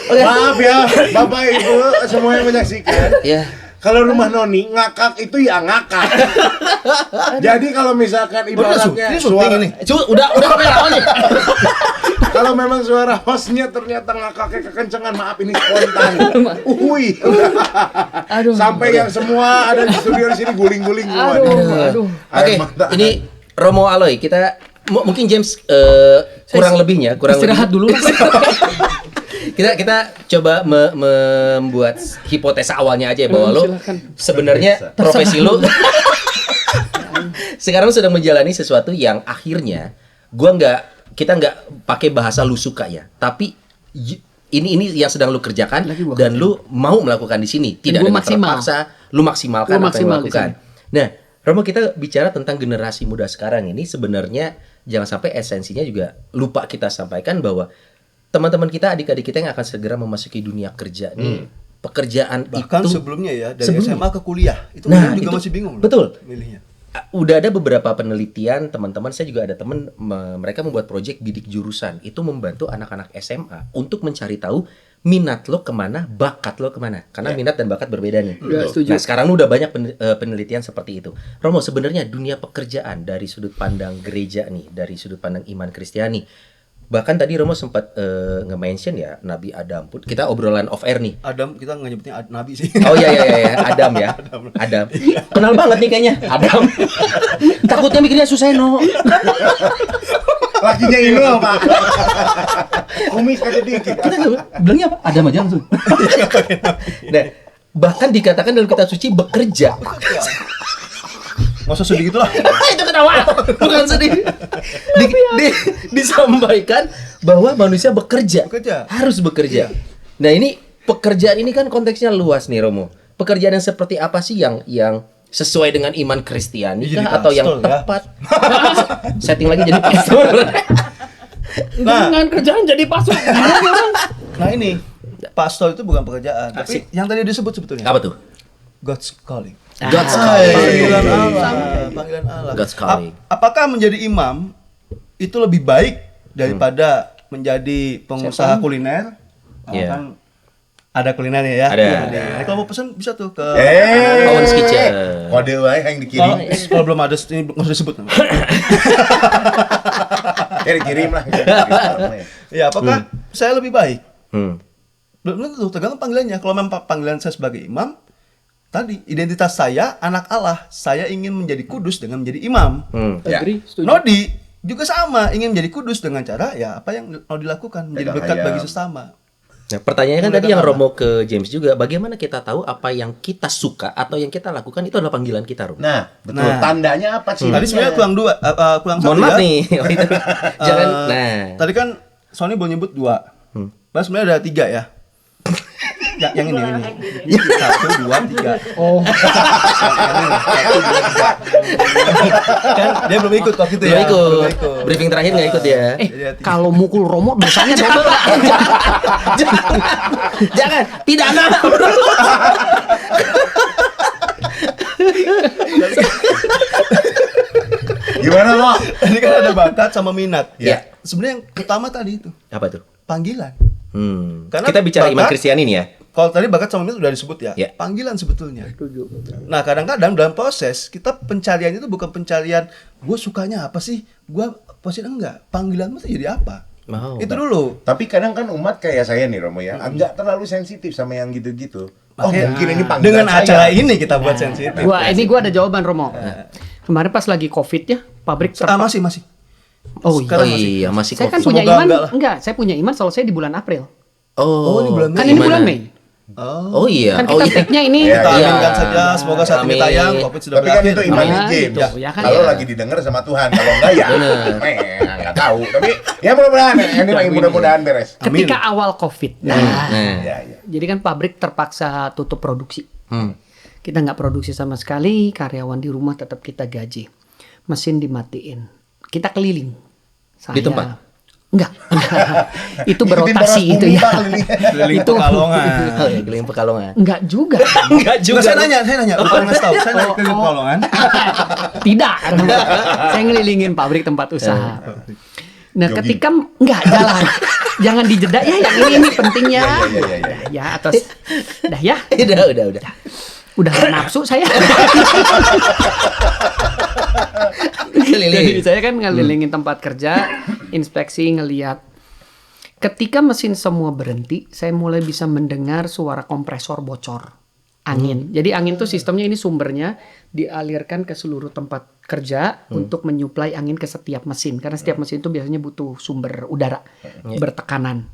Maaf ya, Bapak Ibu semua yang menyaksikan. Ya. Kalau rumah Noni ngakak itu ya ngakak. Jadi kalau misalkan ibaratnya Ini suara syuting ini. Udah kamera nih. kalau memang suara hostnya ternyata ngakaknya kekencengan, maaf ini spontan. Uhui. Aduh. Sampai yang semua ada di studio di sini guling-guling semua. Aduh. Oke, ini Romo Aloy, kita mungkin James kurang lebihnya, Istirahat dulu. Kita coba membuat hipotesa awalnya aja ya bahwa lo silakan. sebenarnya profesi lo sekarang sedang menjalani sesuatu yang akhirnya kita nggak pakai bahasa lu suka ya, tapi ini yang sedang lu kerjakan dan lu mau melakukan di sini, tidak dengan terpaksa, lu maksimalkan apa yang lu lakukan. Nah, Romo, kita bicara tentang generasi muda sekarang ini, sebenarnya jangan sampai esensinya juga lupa kita sampaikan bahwa teman-teman kita, adik-adik kita yang akan segera memasuki dunia kerja nih. Pekerjaan Bahkan itu sebelumnya ya, dari SMA ke kuliah. Itu Nah, juga itu masih bingung. betul. Milihnya. Udah ada beberapa penelitian, teman-teman saya juga ada teman mereka membuat proyek bidik jurusan. Itu membantu anak-anak SMA untuk mencari tahu minat lo kemana, bakat lo kemana. Karena minat dan bakat berbeda nih. Ya, setuju. Nah, sekarang udah banyak penelitian seperti itu. Romo, sebenarnya dunia pekerjaan dari sudut pandang gereja nih, dari sudut pandang iman Kristiani, bahkan tadi Romo sempat nge-mention ya Nabi Adam pun. Kita obrolan off air nih. Adam, kita nggak nyebutnya Nabi sih. Oh iya Adam ya. Adam. Kenal banget nih kayaknya. Adam. Takutnya mikirnya Suseno. Lakinya ini loh, Pak. Kumis aja dikit. Kita bilangnya apa? Adam aja langsung. Nah, bahkan dikatakan dalam kitab suci bekerja. Nggak usah sedih gitu lah. Itu ketawa, bukan sedih. Disampaikan bahwa manusia bekerja. Harus bekerja. Nah, ini pekerjaan ini kan konteksnya luas nih, Romo. Pekerjaan yang seperti apa sih yang sesuai dengan iman Kristiani kah, atau yang tepat? Setting lagi jadi pastor. Dengan kerjaan jadi pastor. Nah ini, pastor itu bukan pekerjaan, tapi yang tadi disebut sebetulnya. Apa tuh? God's calling. God's calling. Panggilan Allah. God's calling. Apakah menjadi imam itu lebih baik daripada menjadi pengusaha kuliner? Iya. Kan ada kulinernya ya. Ada. Nah, kalau mau pesan bisa tuh ke Owen's Kitchen. Kode wae yang dikirim. kalau belum ada ini nggak usah disebut. Kirim lah. Ya, apakah saya lebih baik? Hmm. Belum tentu, tergantung panggilannya. Kalau memang panggilan saya sebagai imam, tadi identitas saya anak Allah, saya ingin menjadi kudus dengan menjadi imam. Ya. Agree, setuju. Nodi juga sama, ingin menjadi kudus dengan cara ya apa yang Nodi lakukan, menjadi Pegang berkat ayam. bagi sesama. Nah, pertanyaannya kan Mulai tadi dari yang Allah. Romo ke James juga, bagaimana kita tahu apa yang kita suka atau yang kita lakukan itu adalah panggilan kita, Romo? Nah, betul. Nah. Tandanya apa sih? Tadi sebenarnya kurang Mohon satu maaf ya. nih. Itu. Jangan. Eh, Nah. Tadi kan Sony belum nyebut 2. Nah, sebenarnya ada 3 ya. Yang ini. 1, 2, 3. Oh, Kan dia belum ikut waktu itu Belum ya. ikut. Briefing terakhir nggak ikut ya. kalau mukul Romo dosanya double. Jangan. Tidak ada. Gimana lo? Tadi kan ada bakat sama minat. Iya. Sebenarnya yang utama tadi itu Apa tuh? panggilan. Hmm. Karena Kita bicara iman bakat- Kristiani nih ya. Kalau tadi bakat sama minat udah disebut ya, Iya. panggilan sebetulnya. Nah kadang-kadang dalam proses kita pencarian itu bukan pencarian gue sukanya apa sih, gue positif enggak. Panggilan itu jadi apa? Mau. Itu dulu. Tapi kadang kan umat kayak saya nih Romo ya, nggak terlalu sensitif sama yang gitu-gitu. Oh Makanya, mungkin ini panggilan dengan saya. acara ini kita buat sensitif. Gua ada jawaban Romo. Kemarin pas lagi Covid ya, pabrik Masih. Oh iya. Sekarang iya, masih Saya kan COVID. punya Semoga iman, enggak lah. enggak, saya punya iman selesai di bulan April. Oh, ini bulan Mei. Kan ini gimana? bulan Mei. Oh. Oh iya. Kan Oh kita iya. tag-nya ini. Iya, Kita iya. aminkan saja, semoga saat ini Amin. tayang COVID sudah Tapi kan berakhir. itu imannya Ah, James. itu, ya kan, Kalau ya. lagi didengar sama Tuhan, kalau enggak ya, Bener. nggak tahu. Tapi ya mudah-mudahan, ini lagi mudah-mudahan beres. Ketika awal Covid. Nah, Nah. Ya, ya. jadi kan pabrik terpaksa tutup produksi. Hmm. Kita nggak produksi sama sekali, karyawan di rumah tetap kita gaji. Mesin dimatiin. Kita keliling. Di tempat? Enggak. Itu Ikutin berotasi boros itu bumi, ya. Pak, keliling. Keliling Itu Pekalongan. Oh ya, keliling Pekalongan. enggak juga. Enggak Juga saya nanya, bukan ngasih tahu. Saya nanya keliling Pekalongan. Tidak. Saya ngelilingin pabrik tempat usaha. Nah, Jogging. ketika enggak jalan. Jangan dijeda ya, yang ini pentingnya. Ya. Ya, atas. Dah ya. Udah. Udah nggak nafsu saya. Keliling. Jadi saya kan ngelilingin tempat kerja, inspeksi, ngeliat. Ketika mesin semua berhenti, saya mulai bisa mendengar suara kompresor bocor angin. Jadi angin tuh sistemnya ini sumbernya dialirkan ke seluruh tempat kerja untuk menyuplai angin ke setiap mesin. Karena setiap mesin itu biasanya butuh sumber udara bertekanan.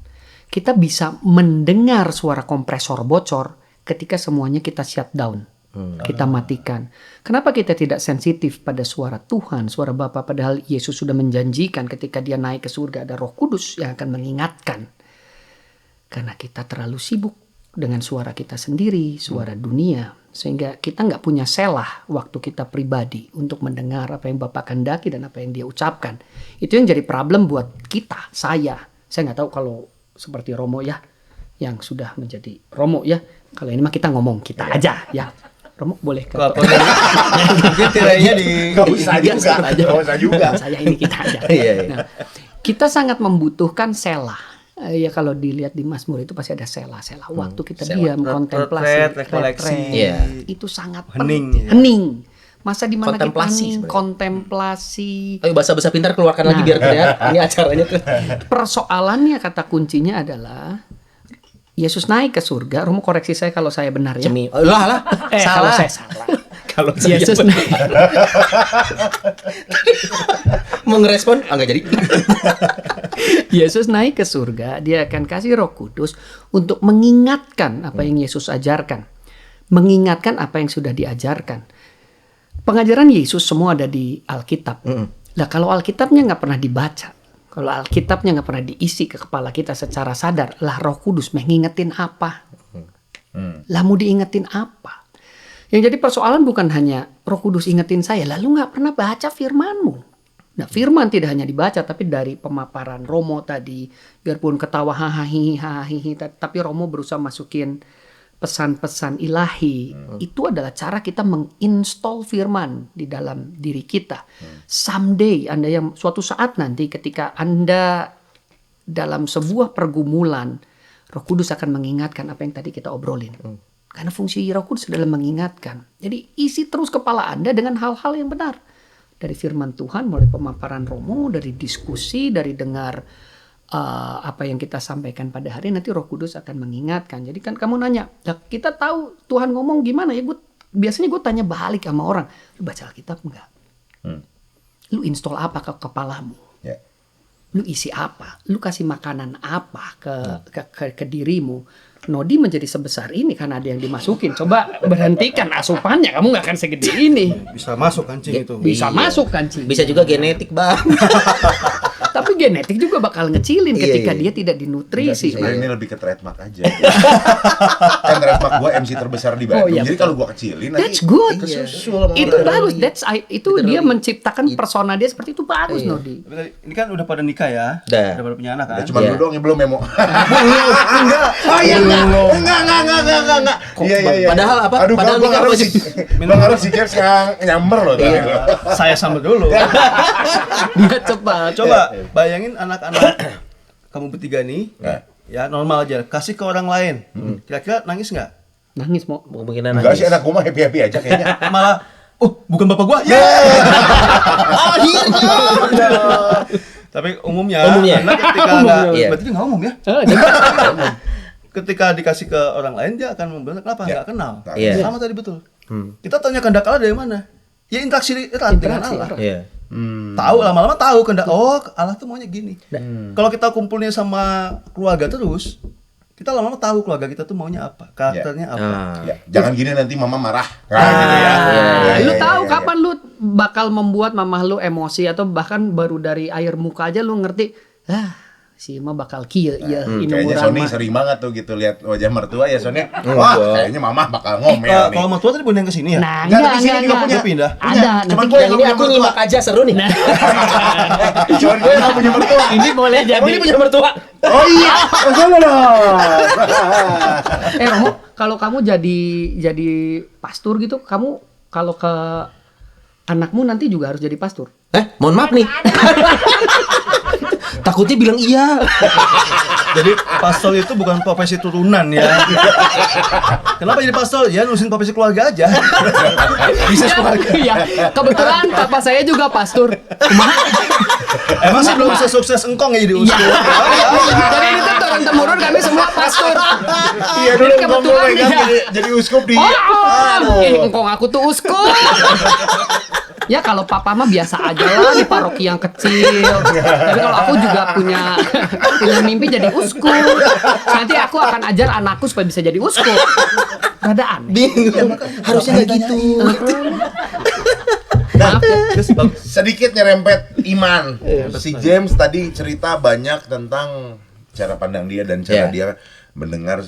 Kita bisa mendengar suara kompresor bocor ketika semuanya kita shutdown. Kita matikan. Kenapa kita tidak sensitif pada suara Tuhan, suara Bapa, padahal Yesus sudah menjanjikan ketika dia naik ke surga ada Roh Kudus yang akan mengingatkan. Karena kita terlalu sibuk dengan suara kita sendiri, suara dunia, sehingga kita nggak punya selah waktu kita pribadi untuk mendengar apa yang Bapa kehendaki dan apa yang Dia ucapkan. Itu yang jadi problem buat kita, saya. Saya nggak tahu kalau seperti Romo ya, yang sudah menjadi Romo ya. Kalau ini mah kita ngomong kita aja ya. Romo boleh ke Mungkin tirainya di Nggak usah juga. saya ini kita aja. Iya. Nah, kita sangat membutuhkan selah. Ya kalau dilihat di Mazmur itu pasti ada selah-selah. Waktu kita diam, kontemplasi, retret, rekoleksi. Iya. itu sangat Hening, ya. hening. Masa di mana kita Kontemplasi hening, sebenarnya. kontemplasi. Ayo bahasa-bahasa pintar keluarkan lagi biar kelihatan. Ini acaranya tuh. Persoalannya kata kuncinya adalah Yesus naik ke surga. Romo koreksi saya kalau saya benar ya. Cemi. Oh, lah. Kalau Salah. saya salah. Kalau saya Yesus benar. naik. Mau ngerespon? Enggak jadi. Yesus naik ke surga, dia akan kasih Roh Kudus untuk mengingatkan apa yang Yesus ajarkan. Mengingatkan apa yang sudah diajarkan. Pengajaran Yesus semua ada di Alkitab. Lah kalau Alkitabnya nggak pernah dibaca, kalau Alkitabnya nggak pernah diisi ke kepala kita secara sadar, lah Roh Kudus mengingetin apa? Lah mau diingetin apa? Yang jadi persoalan bukan hanya Roh Kudus ingetin saya, lalu nggak pernah baca firman-Mu. Nah, firman tidak hanya dibaca, tapi dari pemaparan Romo tadi, biarpun ketawa hahaha, tapi Romo berusaha masukin pesan-pesan ilahi. Itu adalah cara kita menginstall firman di dalam diri kita. Someday, Anda yang suatu saat nanti ketika Anda dalam sebuah pergumulan, Roh Kudus akan mengingatkan apa yang tadi kita obrolin. Karena fungsi Roh Kudus adalah mengingatkan. Jadi isi terus kepala Anda dengan hal-hal yang benar. Dari firman Tuhan, mulai pemaparan Romo, dari diskusi, dari dengar apa yang kita sampaikan pada hari, nanti Roh Kudus akan mengingatkan. Jadi kan kamu nanya, kita tahu Tuhan ngomong gimana ya? Biasanya gue tanya balik sama orang, lu baca Alkitab enggak? Lu install apa ke kepalamu? Ya. Lu isi apa? Lu kasih makanan apa ke dirimu? Nodi menjadi sebesar ini karena ada yang dimasukin. Coba berhentikan asupannya, kamu nggak akan segede ini. Bisa masuk kancing itu. Bisa Iya. masuk kan, Ci? Bisa juga genetik, Bang. Tapi genetik juga bakal ngecilin ketika dia tidak dinutrisi. Sebenarnya ini lebih ke trademark aja. Kan trademark gue MC terbesar di Bandung. iya, Jadi kalau gue kecilin That's nanti good. kesusul sama Itu orang. bagus. Itu dia menciptakan persona dia seperti itu bagus Nodi. Tapi tadi, ini kan udah pada nikah ya, Udah. udah pada punya anak kan. Ya, cuma Iya. lu doang yang belum Memo. Enggak. Oh iya enggak. Iya. Padahal apa? Aduh, Padahal gua nikah harus apa si Bang harus si James nyamber loh tadi. Saya sama dulu. Dia cepat. Coba bayangin anak-anak kamu bertiga nih, Nah. ya normal aja, kasih ke orang lain. Kira-kira nangis nggak? Nangis mau. Kemungkinan Enggak nangis. sih, anak gua mah happy-happy aja kayaknya. Malah, bukan bapak gua. Ya. Tapi umumnya, Umumnya. anak ketika Umumnya. nggak, Iya. berarti dia nggak ngomong ya. Jadi Ketika dikasih ke orang lain dia akan memberontak. Kenapa? Ya. Nggak kenal. Iya. Sama tadi betul. Kita tanya kehendak Allah dari mana? Ya interaksi erat dengan Interaksi Allah. erat. Iya. Tahu lama-lama tahu kehendak. Oh, Allah tuh maunya gini. Kalau kita kumpulnya sama keluarga terus, kita lama-lama tahu keluarga kita tuh maunya apa, karakternya apa. Ah. Ya, jangan gini nanti mama marah. Gitu ya. lu tahu kapan lu bakal membuat mamah lu emosi atau bahkan baru dari air muka aja lu ngerti, si mah bakal kieu ya ini Kayaknya urang Sony mah. sering banget tuh gitu lihat wajah mertua ya Sony. Wah, kayaknya mama bakal ngomel nih. Kalau mertua tadi bukan yang kesini ya? Nah, Enggak, tapi sini juga enggak. punya. Pindah. Ada, Cuman nanti gue Yang ini aku nyimak aja seru nih. Cuman gue yang punya mertua. ini boleh jadi. Oh, ini punya mertua. Oh iya, sama dong. Romo, kalau kamu jadi pastor gitu, kamu kalau ke anakmu nanti juga harus jadi pastor. Mohon maaf nih. Takutnya bilang iya. Jadi pastor itu bukan profesi turunan ya. Kenapa jadi pastor? Ya nurusin profesi keluarga aja. Bisnis keluarga. Iya, kebetulan papa saya juga pastor. Emang sih belum sesukses engkong ya jadi uskup. Jadi itu turun temurun kami semua pastor. Iya dulu Jadi kebetulan ngomong kan dia. jadi uskup di. Engkong aku tuh uskup. Ya kalau papa mah biasa aja lah di paroki yang kecil. Tapi kalau aku juga punya mimpi jadi uskup. Nanti aku akan ajar anakku supaya bisa jadi uskup. Rada aneh. Bingung. Harusnya nggak gitu. Maaf ya. Sedikit nyerempet iman. Si James tadi cerita banyak tentang cara pandang dia dan cara dia mendengar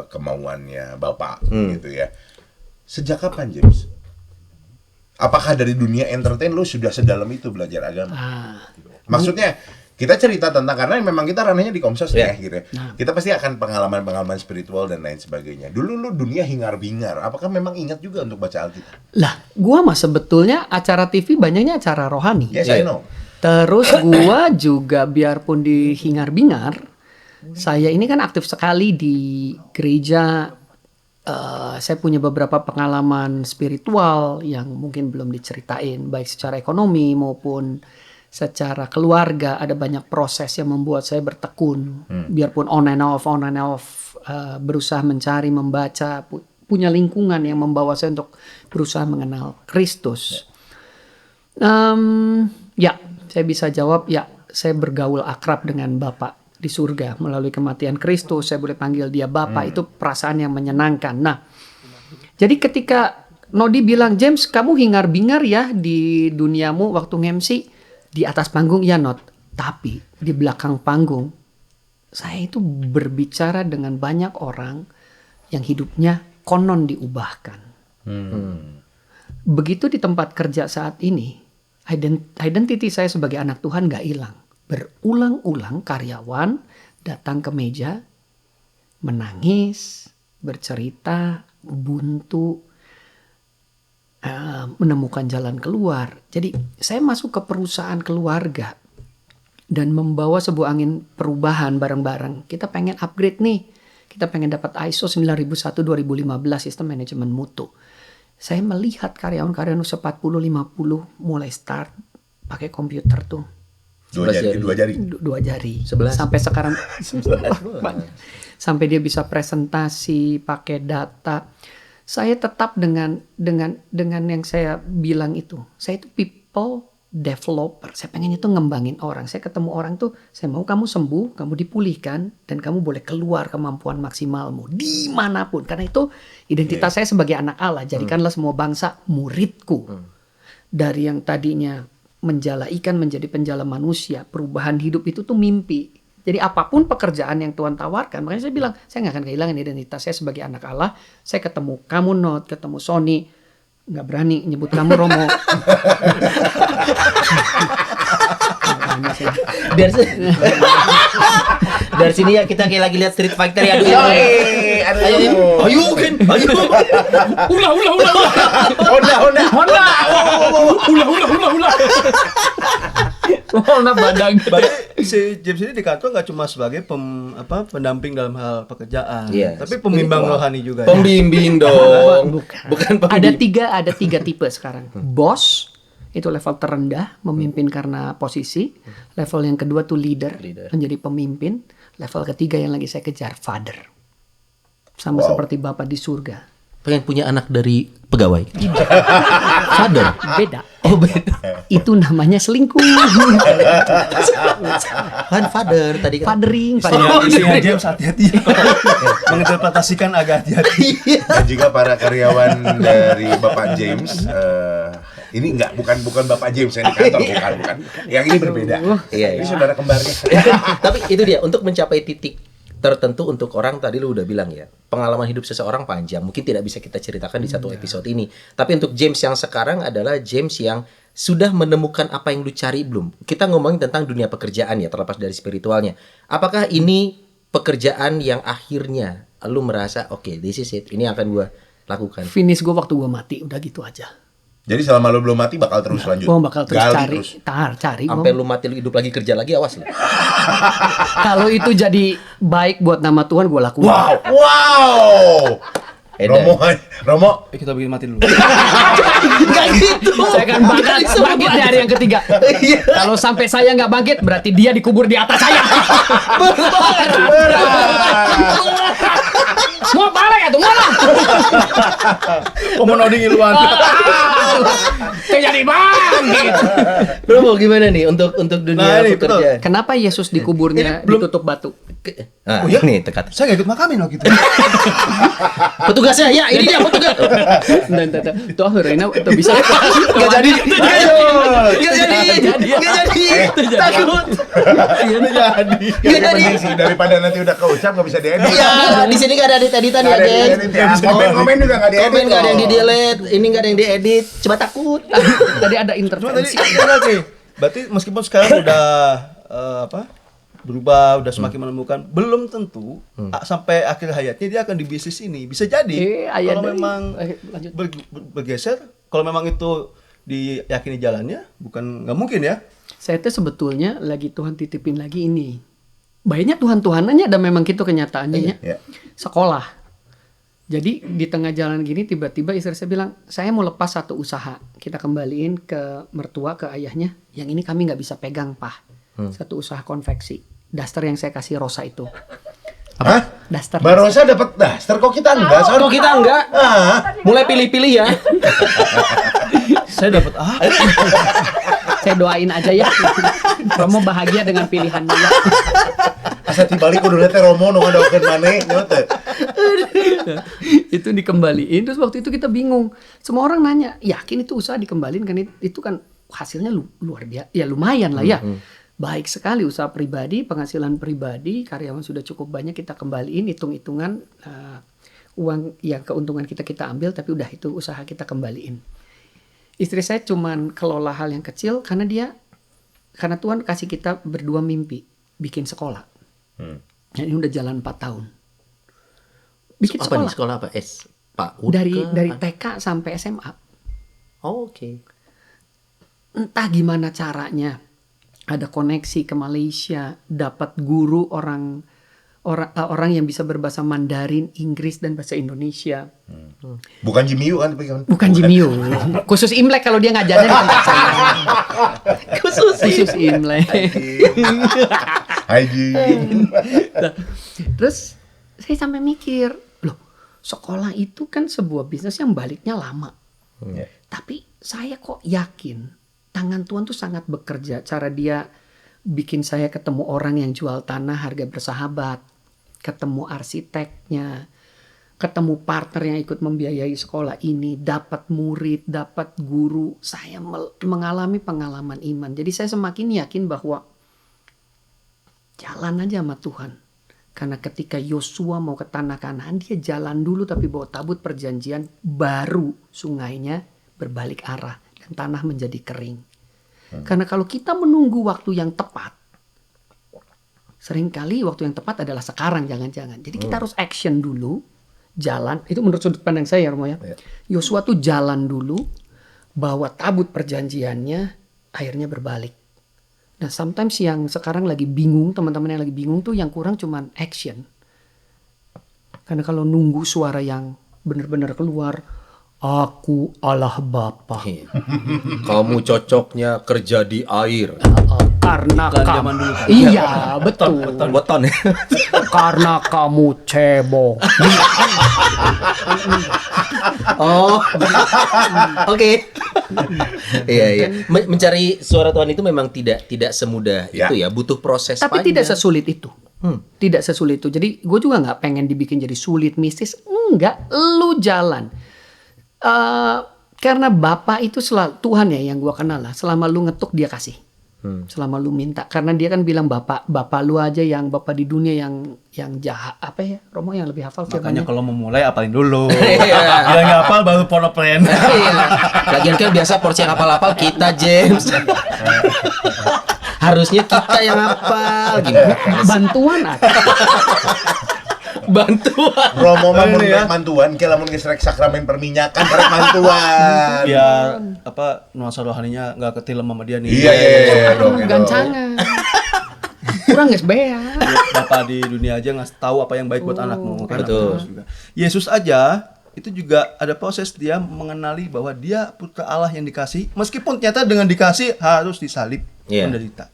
kemauannya Bapak gitu ya. Sejak kapan James? Apakah dari dunia entertain lu sudah sedalam itu belajar agama? Maksudnya kita cerita tentang karena memang kita ranahnya di Komsos ya gitu ya. Kita pasti akan pengalaman-pengalaman spiritual dan lain sebagainya. Dulu lu dunia hingar-bingar. Apakah memang ingat juga untuk baca Alkitab? Lah, gua mah sebetulnya acara TV banyaknya acara rohani. Yes, I know. Terus gua juga biarpun di hingar-bingar, saya ini kan aktif sekali di gereja. Saya punya beberapa pengalaman spiritual yang mungkin belum diceritain, baik secara ekonomi maupun secara keluarga. Ada banyak proses yang membuat saya bertekun, biarpun on and off, berusaha mencari, membaca, punya lingkungan yang membawa saya untuk berusaha mengenal Kristus. Ya, saya bisa jawab, ya, saya bergaul akrab dengan Bapak di surga melalui kematian Kristus. Saya boleh panggil dia Bapak. Itu perasaan yang menyenangkan. Nah, jadi ketika Nodi bilang, James, kamu hingar-bingar ya di duniamu waktu nge-MC. Di atas panggung ya Not, tapi di belakang panggung saya itu berbicara dengan banyak orang yang hidupnya konon diubahkan. Begitu di tempat kerja saat ini, identity saya sebagai anak Tuhan gak hilang. Berulang-ulang karyawan datang ke meja, menangis, bercerita, buntu, menemukan jalan keluar. Jadi saya masuk ke perusahaan keluarga dan membawa sebuah angin perubahan bareng-bareng. Kita pengen upgrade nih. Kita pengen dapat ISO 9001-2015 sistem manajemen mutu. Saya melihat karyawan-karyawan usia 40-50 mulai start pakai komputer tuh. Dua jari. Dua jari. 11. Sampai sekarang sampai dia bisa presentasi pakai data. Saya tetap dengan yang saya bilang itu. Saya itu people developer. Saya pengen itu ngembangin orang. Saya ketemu orang tuh, saya mau kamu sembuh, kamu dipulihkan, dan kamu boleh keluar kemampuan maksimalmu dimanapun. Karena itu identitas saya sebagai anak Allah. Jadikanlah semua bangsa muridku. Dari yang tadinya menjala ikan menjadi penjala manusia, perubahan hidup itu tuh mimpi. Jadi apapun pekerjaan yang Tuhan tawarkan, makanya saya bilang, saya nggak akan kehilangan identitas saya sebagai anak Allah. Saya ketemu kamu Not, ketemu Sony, nggak berani nyebut kamu Romo. Dari sini ya kita kayak lagi lihat Street Fighter ya. Ayo kan, ayo. Ulah. Honda badang. Berarti si James ini di kantor nggak cuma sebagai pendamping dalam hal pekerjaan, tapi pembimbing rohani juga. Pembimbing dong. Bukan pembimbing. Ada tiga tipe sekarang. Bos itu level terendah, memimpin karena posisi. Level yang kedua tuh leader. Menjadi pemimpin. Level ketiga yang lagi saya kejar, father. Sama seperti Bapak di surga. Pengen punya anak dari pegawai. Father. Beda. Oh beda. Itu namanya selingkuh. Kan father tadi kan. Fathering. Istrinya James hati-hati. Menginterpretasikan agak hati-hati. Dan juga para karyawan dari Bapak James, ini bukan Bapak James yang di kantor, bukan. Yang ini berbeda. Iya. Ini saudara kembarnya. Tapi itu dia, untuk mencapai titik tertentu untuk orang, tadi lu udah bilang ya, pengalaman hidup seseorang panjang, mungkin tidak bisa kita ceritakan di satu episode ini. Tapi untuk James yang sekarang adalah James yang sudah menemukan apa yang lu cari belum? Kita ngomongin tentang dunia pekerjaan ya, terlepas dari spiritualnya. Apakah ini pekerjaan yang akhirnya lu merasa oke, this is it, ini akan gua lakukan? Finish gue waktu gue mati, udah gitu aja. Jadi selama lu belum mati bakal terus lanjut. Gue bakal terus Gali cari. Sampai lu mati, lu hidup lagi, kerja lagi, awas lu. Kalau itu jadi baik buat nama Tuhan, gue lakuin. Wow. Romo, Kita bikin mati dulu. Enggak gitu. Saya akan bangkit dari yang ketiga. Kalau sampai saya nggak bangkit, berarti dia dikubur di atas saya. Mau balik atau mau lah? Menoding iluan. Jadi bangkit. Romo gimana nih untuk dunia pekerjaan? Kenapa Yesus dikuburnya ditutup batu? Ah, Oh ya? ini tekat. Saya nggak ikut makamin waktu itu. Petugasnya, ya ini dia petugas. Itu akhirnya itu bisa. Nggak jadi. Takut. Nggak jadi sih, daripada nanti udah keucap nggak bisa diedit. Iya, di sini nggak ada editan ya, guys. Komen juga nggak diedit. Komen nggak ada yang di-delete, ini nggak ada yang diedit. Coba takut. Tadi ada Cuma tadi intervensi. berarti meskipun sekarang udah berubah, udah semakin menemukan, belum tentu sampai akhir hayatnya dia akan di bisnis ini. Bisa jadi kalau memang lanjut. bergeser, kalau memang itu diyakini jalannya, bukan nggak mungkin ya. Saya tuh sebetulnya lagi Tuhan titipin lagi ini. Banyak Tuhan-Tuhanannya ada memang gitu kenyataannya. Iya. Sekolah. Jadi di tengah jalan gini tiba-tiba istri saya bilang, saya mau lepas satu usaha. Kita kembaliin ke mertua, ke ayahnya. Yang ini kami nggak bisa pegang, Pak. Satu usaha konveksi. Daster yang saya kasih Rosa itu. Apa? Daster. Mbak Rosa dapat daster, kok kita enggak? Kok kita enggak? Mulai pilih-pilih ya. Saya dapat apa? Saya doain aja ya. Romo bahagia dengan pilihannya ya. Asa tibalik kudu teh Romo nu ngadokeun maneh nya teh. Itu dikembaliin, terus waktu itu kita bingung. Semua orang nanya, yakin itu usaha dikembaliin kan? Itu kan hasilnya luar biasa. Ya lumayan lah ya. Baik sekali usaha pribadi, penghasilan pribadi, karyawan sudah cukup banyak, kita kembaliin, hitung-hitungan uang yang keuntungan kita ambil, tapi udah itu usaha kita kembaliin. Istri saya cuman kelola hal yang kecil karena Tuhan kasih kita berdua mimpi, bikin sekolah. Dan ini udah jalan 4 tahun. Bikin Apa sekolah. nih, sekolah apa? Dari TK sampai SMA. Oh, oke. Entah gimana caranya. Ada koneksi ke Malaysia, dapat guru orang yang bisa berbahasa Mandarin, Inggris dan bahasa Indonesia. Bukan Jimiu kan tapi kan. Bukan Jimiu. Khusus Imlek kalau dia ngajarnya di tempat saya. Khusus Imlek. Haji. Nah, terus saya sampai mikir, loh, sekolah itu kan sebuah bisnis yang baliknya lama. Tapi saya kok yakin tangan Tuhan tuh sangat bekerja. Cara dia bikin saya ketemu orang yang jual tanah harga bersahabat, ketemu arsiteknya, ketemu partner yang ikut membiayai sekolah ini, dapat murid, dapat guru, saya mengalami pengalaman iman. Jadi saya semakin yakin bahwa jalan aja sama Tuhan. Karena ketika Yosua mau ke tanah Kanaan, dia jalan dulu tapi bawa tabut perjanjian, baru sungainya berbalik arah dan tanah menjadi kering. Karena kalau kita menunggu waktu yang tepat, seringkali waktu yang tepat adalah sekarang, jangan-jangan. Jadi kita harus action dulu, jalan. Itu menurut sudut pandang saya, Romo ya. Yosua tuh jalan dulu, bawa tabut perjanjiannya, akhirnya berbalik. Nah, sometimes yang sekarang lagi bingung, teman-teman yang lagi bingung tuh yang kurang cuman action. Karena kalau nunggu suara yang benar-benar keluar, aku Allah Bapa. Kamu cocoknya kerja di air. Karena Iklan kamu, zaman dulu kan. iya betul. Beton ya. Karena kamu cebong. Oh, oke. Iya iya. Mencari suara Tuhan itu memang tidak semudah itu ya. Butuh proses Tapi panjang. tidak sesulit itu. Tidak sesulit itu. Jadi gue juga nggak pengen dibikin jadi sulit, mistis. Enggak, lu jalan. Karena Bapa itu selalu Tuhan ya yang gue kenal lah. Selama lu ngetuk dia kasih. Selama lu minta. Karena dia kan bilang Bapak lu aja yang Bapak di dunia yang jahat. Apa ya Romo yang lebih hafal Makanya firmannya? kalau mau mulai apalin dulu. Iya. Bila nggak hafal baru ponoplen. Iya. Lagian kan biasa porsi yang hafal-hafal kita, James. Harusnya kita yang hafal. Gimana? Bantuan ada. Bantuan. Romo mah mun Ini ya. rek mantuan ke lamun geus rek sakramen perminyakan rek mantuan. Biar nuansa rohaninya nggak ketilem sama dia nih. Iya. dong, ya dong. Gancangan. Kurang guys bea. Bapak di dunia aja nggak tahu apa yang baik buat anakmu. Kan betul. Yesus juga. Yesus aja itu juga ada proses dia mengenali bahwa dia putra Allah yang dikasih, meskipun ternyata dengan dikasih harus disalib, Iya. menderita.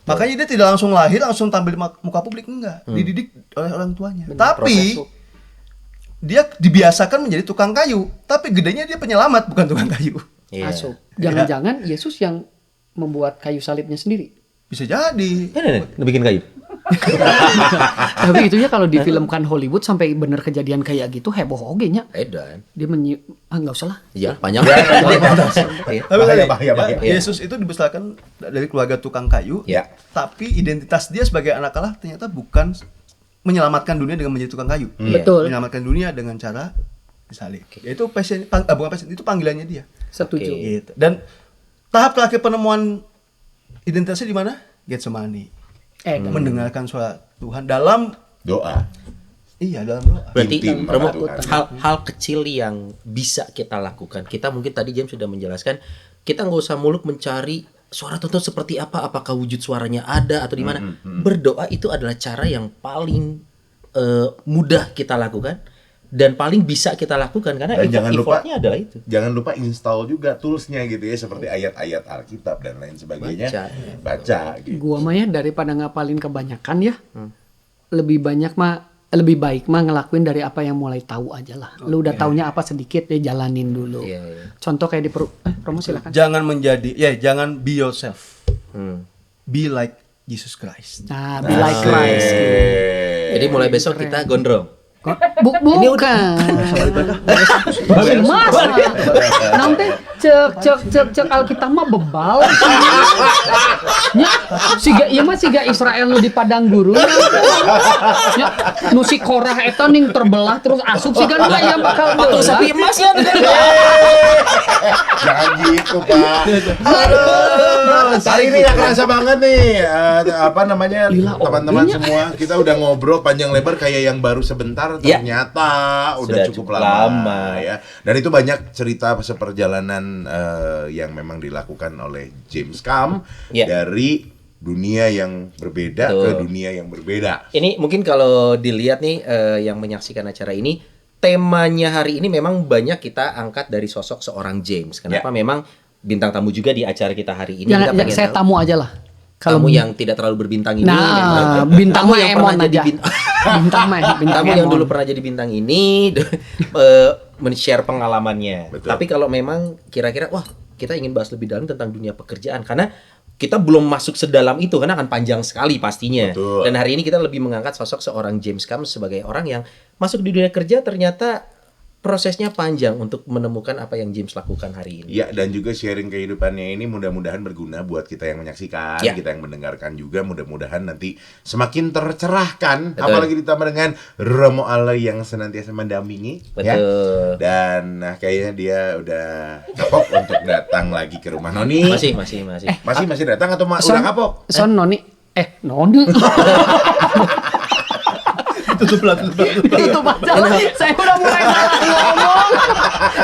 Makanya dia tidak langsung lahir langsung tampil di muka publik, enggak, dididik oleh orang tuanya. Tapi dia dibiasakan menjadi tukang kayu, tapi gedenya dia penyelamat bukan tukang kayu. Iya. Masuk. Jangan-jangan Yesus yang membuat kayu salibnya sendiri. Bisa jadi. Ini bikin kayu. Tapi itunya kalau difilmkan Hollywood sampai bener kejadian kayak gitu heboh oge nya. Edan. Dia nggak usah lah. Iya, panjang. Iya. Tapi Bahaya. Yesus itu dibesarkan dari keluarga tukang kayu, Ya. tapi identitas dia sebagai anak Allah ternyata bukan menyelamatkan dunia dengan menjadi tukang kayu. Betul. Menyelamatkan dunia dengan cara disalib. Itu passion, bukan passion, itu panggilannya dia. Setuju. Oke. Gitu. Dan tahap terakhir penemuan identitasnya di mana? Getsemani. Mendengarkan suara Tuhan dalam Doa. dalam doa. Berarti Intim Romo, sama Tuhan. hal kecil yang bisa kita lakukan. Kita mungkin tadi James sudah menjelaskan, kita nggak usah muluk mencari suara Tuhan seperti apa, apakah wujud suaranya ada atau di mana. Berdoa itu adalah cara yang paling mudah kita lakukan dan paling bisa kita lakukan karena Dan jangan lupa effortnya adalah itu. Jangan lupa install juga toolsnya gitu ya, seperti ayat-ayat Alkitab dan lain sebagainya. Baca gitu. Gua mah ya daripada ngapalin kebanyakan ya, lebih baik mah ngelakuin dari apa yang mulai tahu aja lah. Lu udah taunya apa sedikit ya jalanin dulu. Iya, iya. Contoh kayak di Romo silakan. Jangan be yourself. Be like Jesus Christ. Nah, be like Christ. Jadi mulai besok kita gondrong. Bukan. Mas, nanti cek Alkitab mah bebal. Nya, siga Israel nu di padang gurun. Nya, nu si Korah eta ning terbelah terus asup siga nu aya bakal Patung sapi emas ya. Jangan gitu, Pak. Hari ini gak kerasa banget nih, teman-teman semua. Kita udah ngobrol panjang lebar kayak yang baru sebentar, Ya. ternyata udah cukup lama ya. Dan itu banyak cerita seperjalanan yang memang dilakukan oleh James Kam Ya. dari dunia yang berbeda ke dunia yang berbeda. Ini mungkin kalau dilihat nih yang menyaksikan acara ini, temanya hari ini memang banyak kita angkat dari sosok seorang James. Kenapa? Memang bintang tamu juga di acara kita hari ini. Kita pengen saya tahu tamu aja lah. tamu yang tidak terlalu berbintang ini. Nah, bintang tamu mah yang emon pernah jadi aja. Bintang tamu yang emon. dulu pernah jadi bintang ini men-share pengalamannya. Betul. Tapi kalau memang kira-kira wah kita ingin bahas lebih dalam tentang dunia pekerjaan karena kita belum masuk sedalam itu karena akan panjang sekali pastinya. Betul. Dan hari ini kita lebih mengangkat sosok seorang James Cam sebagai orang yang masuk di dunia kerja ternyata prosesnya panjang untuk menemukan apa yang James lakukan hari ini. Ya, dan juga sharing kehidupannya ini mudah-mudahan berguna buat kita yang menyaksikan, Ya. kita yang mendengarkan juga, mudah-mudahan nanti semakin tercerahkan, Betul. apalagi ditambah dengan Romo Ale yang senantiasa mendampingi. Ya. Betul. Dan kayaknya dia udah kapok untuk datang lagi ke rumah Noni. Masih. Masih datang atau udah kapok? Son Noni. Noni. Tutup lah. Itu masalah. Saya udah mulai salah ngomong.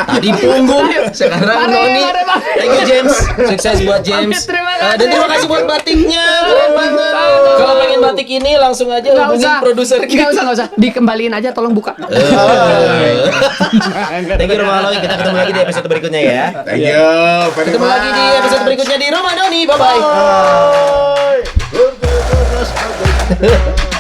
Tadi punggung, sekarang Mari, Noni. mari. Thank you James, sukses buat James. Amin, terima kasih. Dan terima kasih buat batiknya, keren banget. Kalau pengen batik ini langsung aja Nggak hubungin usah. produser kita. Nggak usah. Dikembaliin aja, tolong buka. Thank you Roma Aloy, kita ketemu lagi di episode berikutnya ya. Thank you very Ketemu lagi di episode berikutnya di Roma Noni, bye bye. much.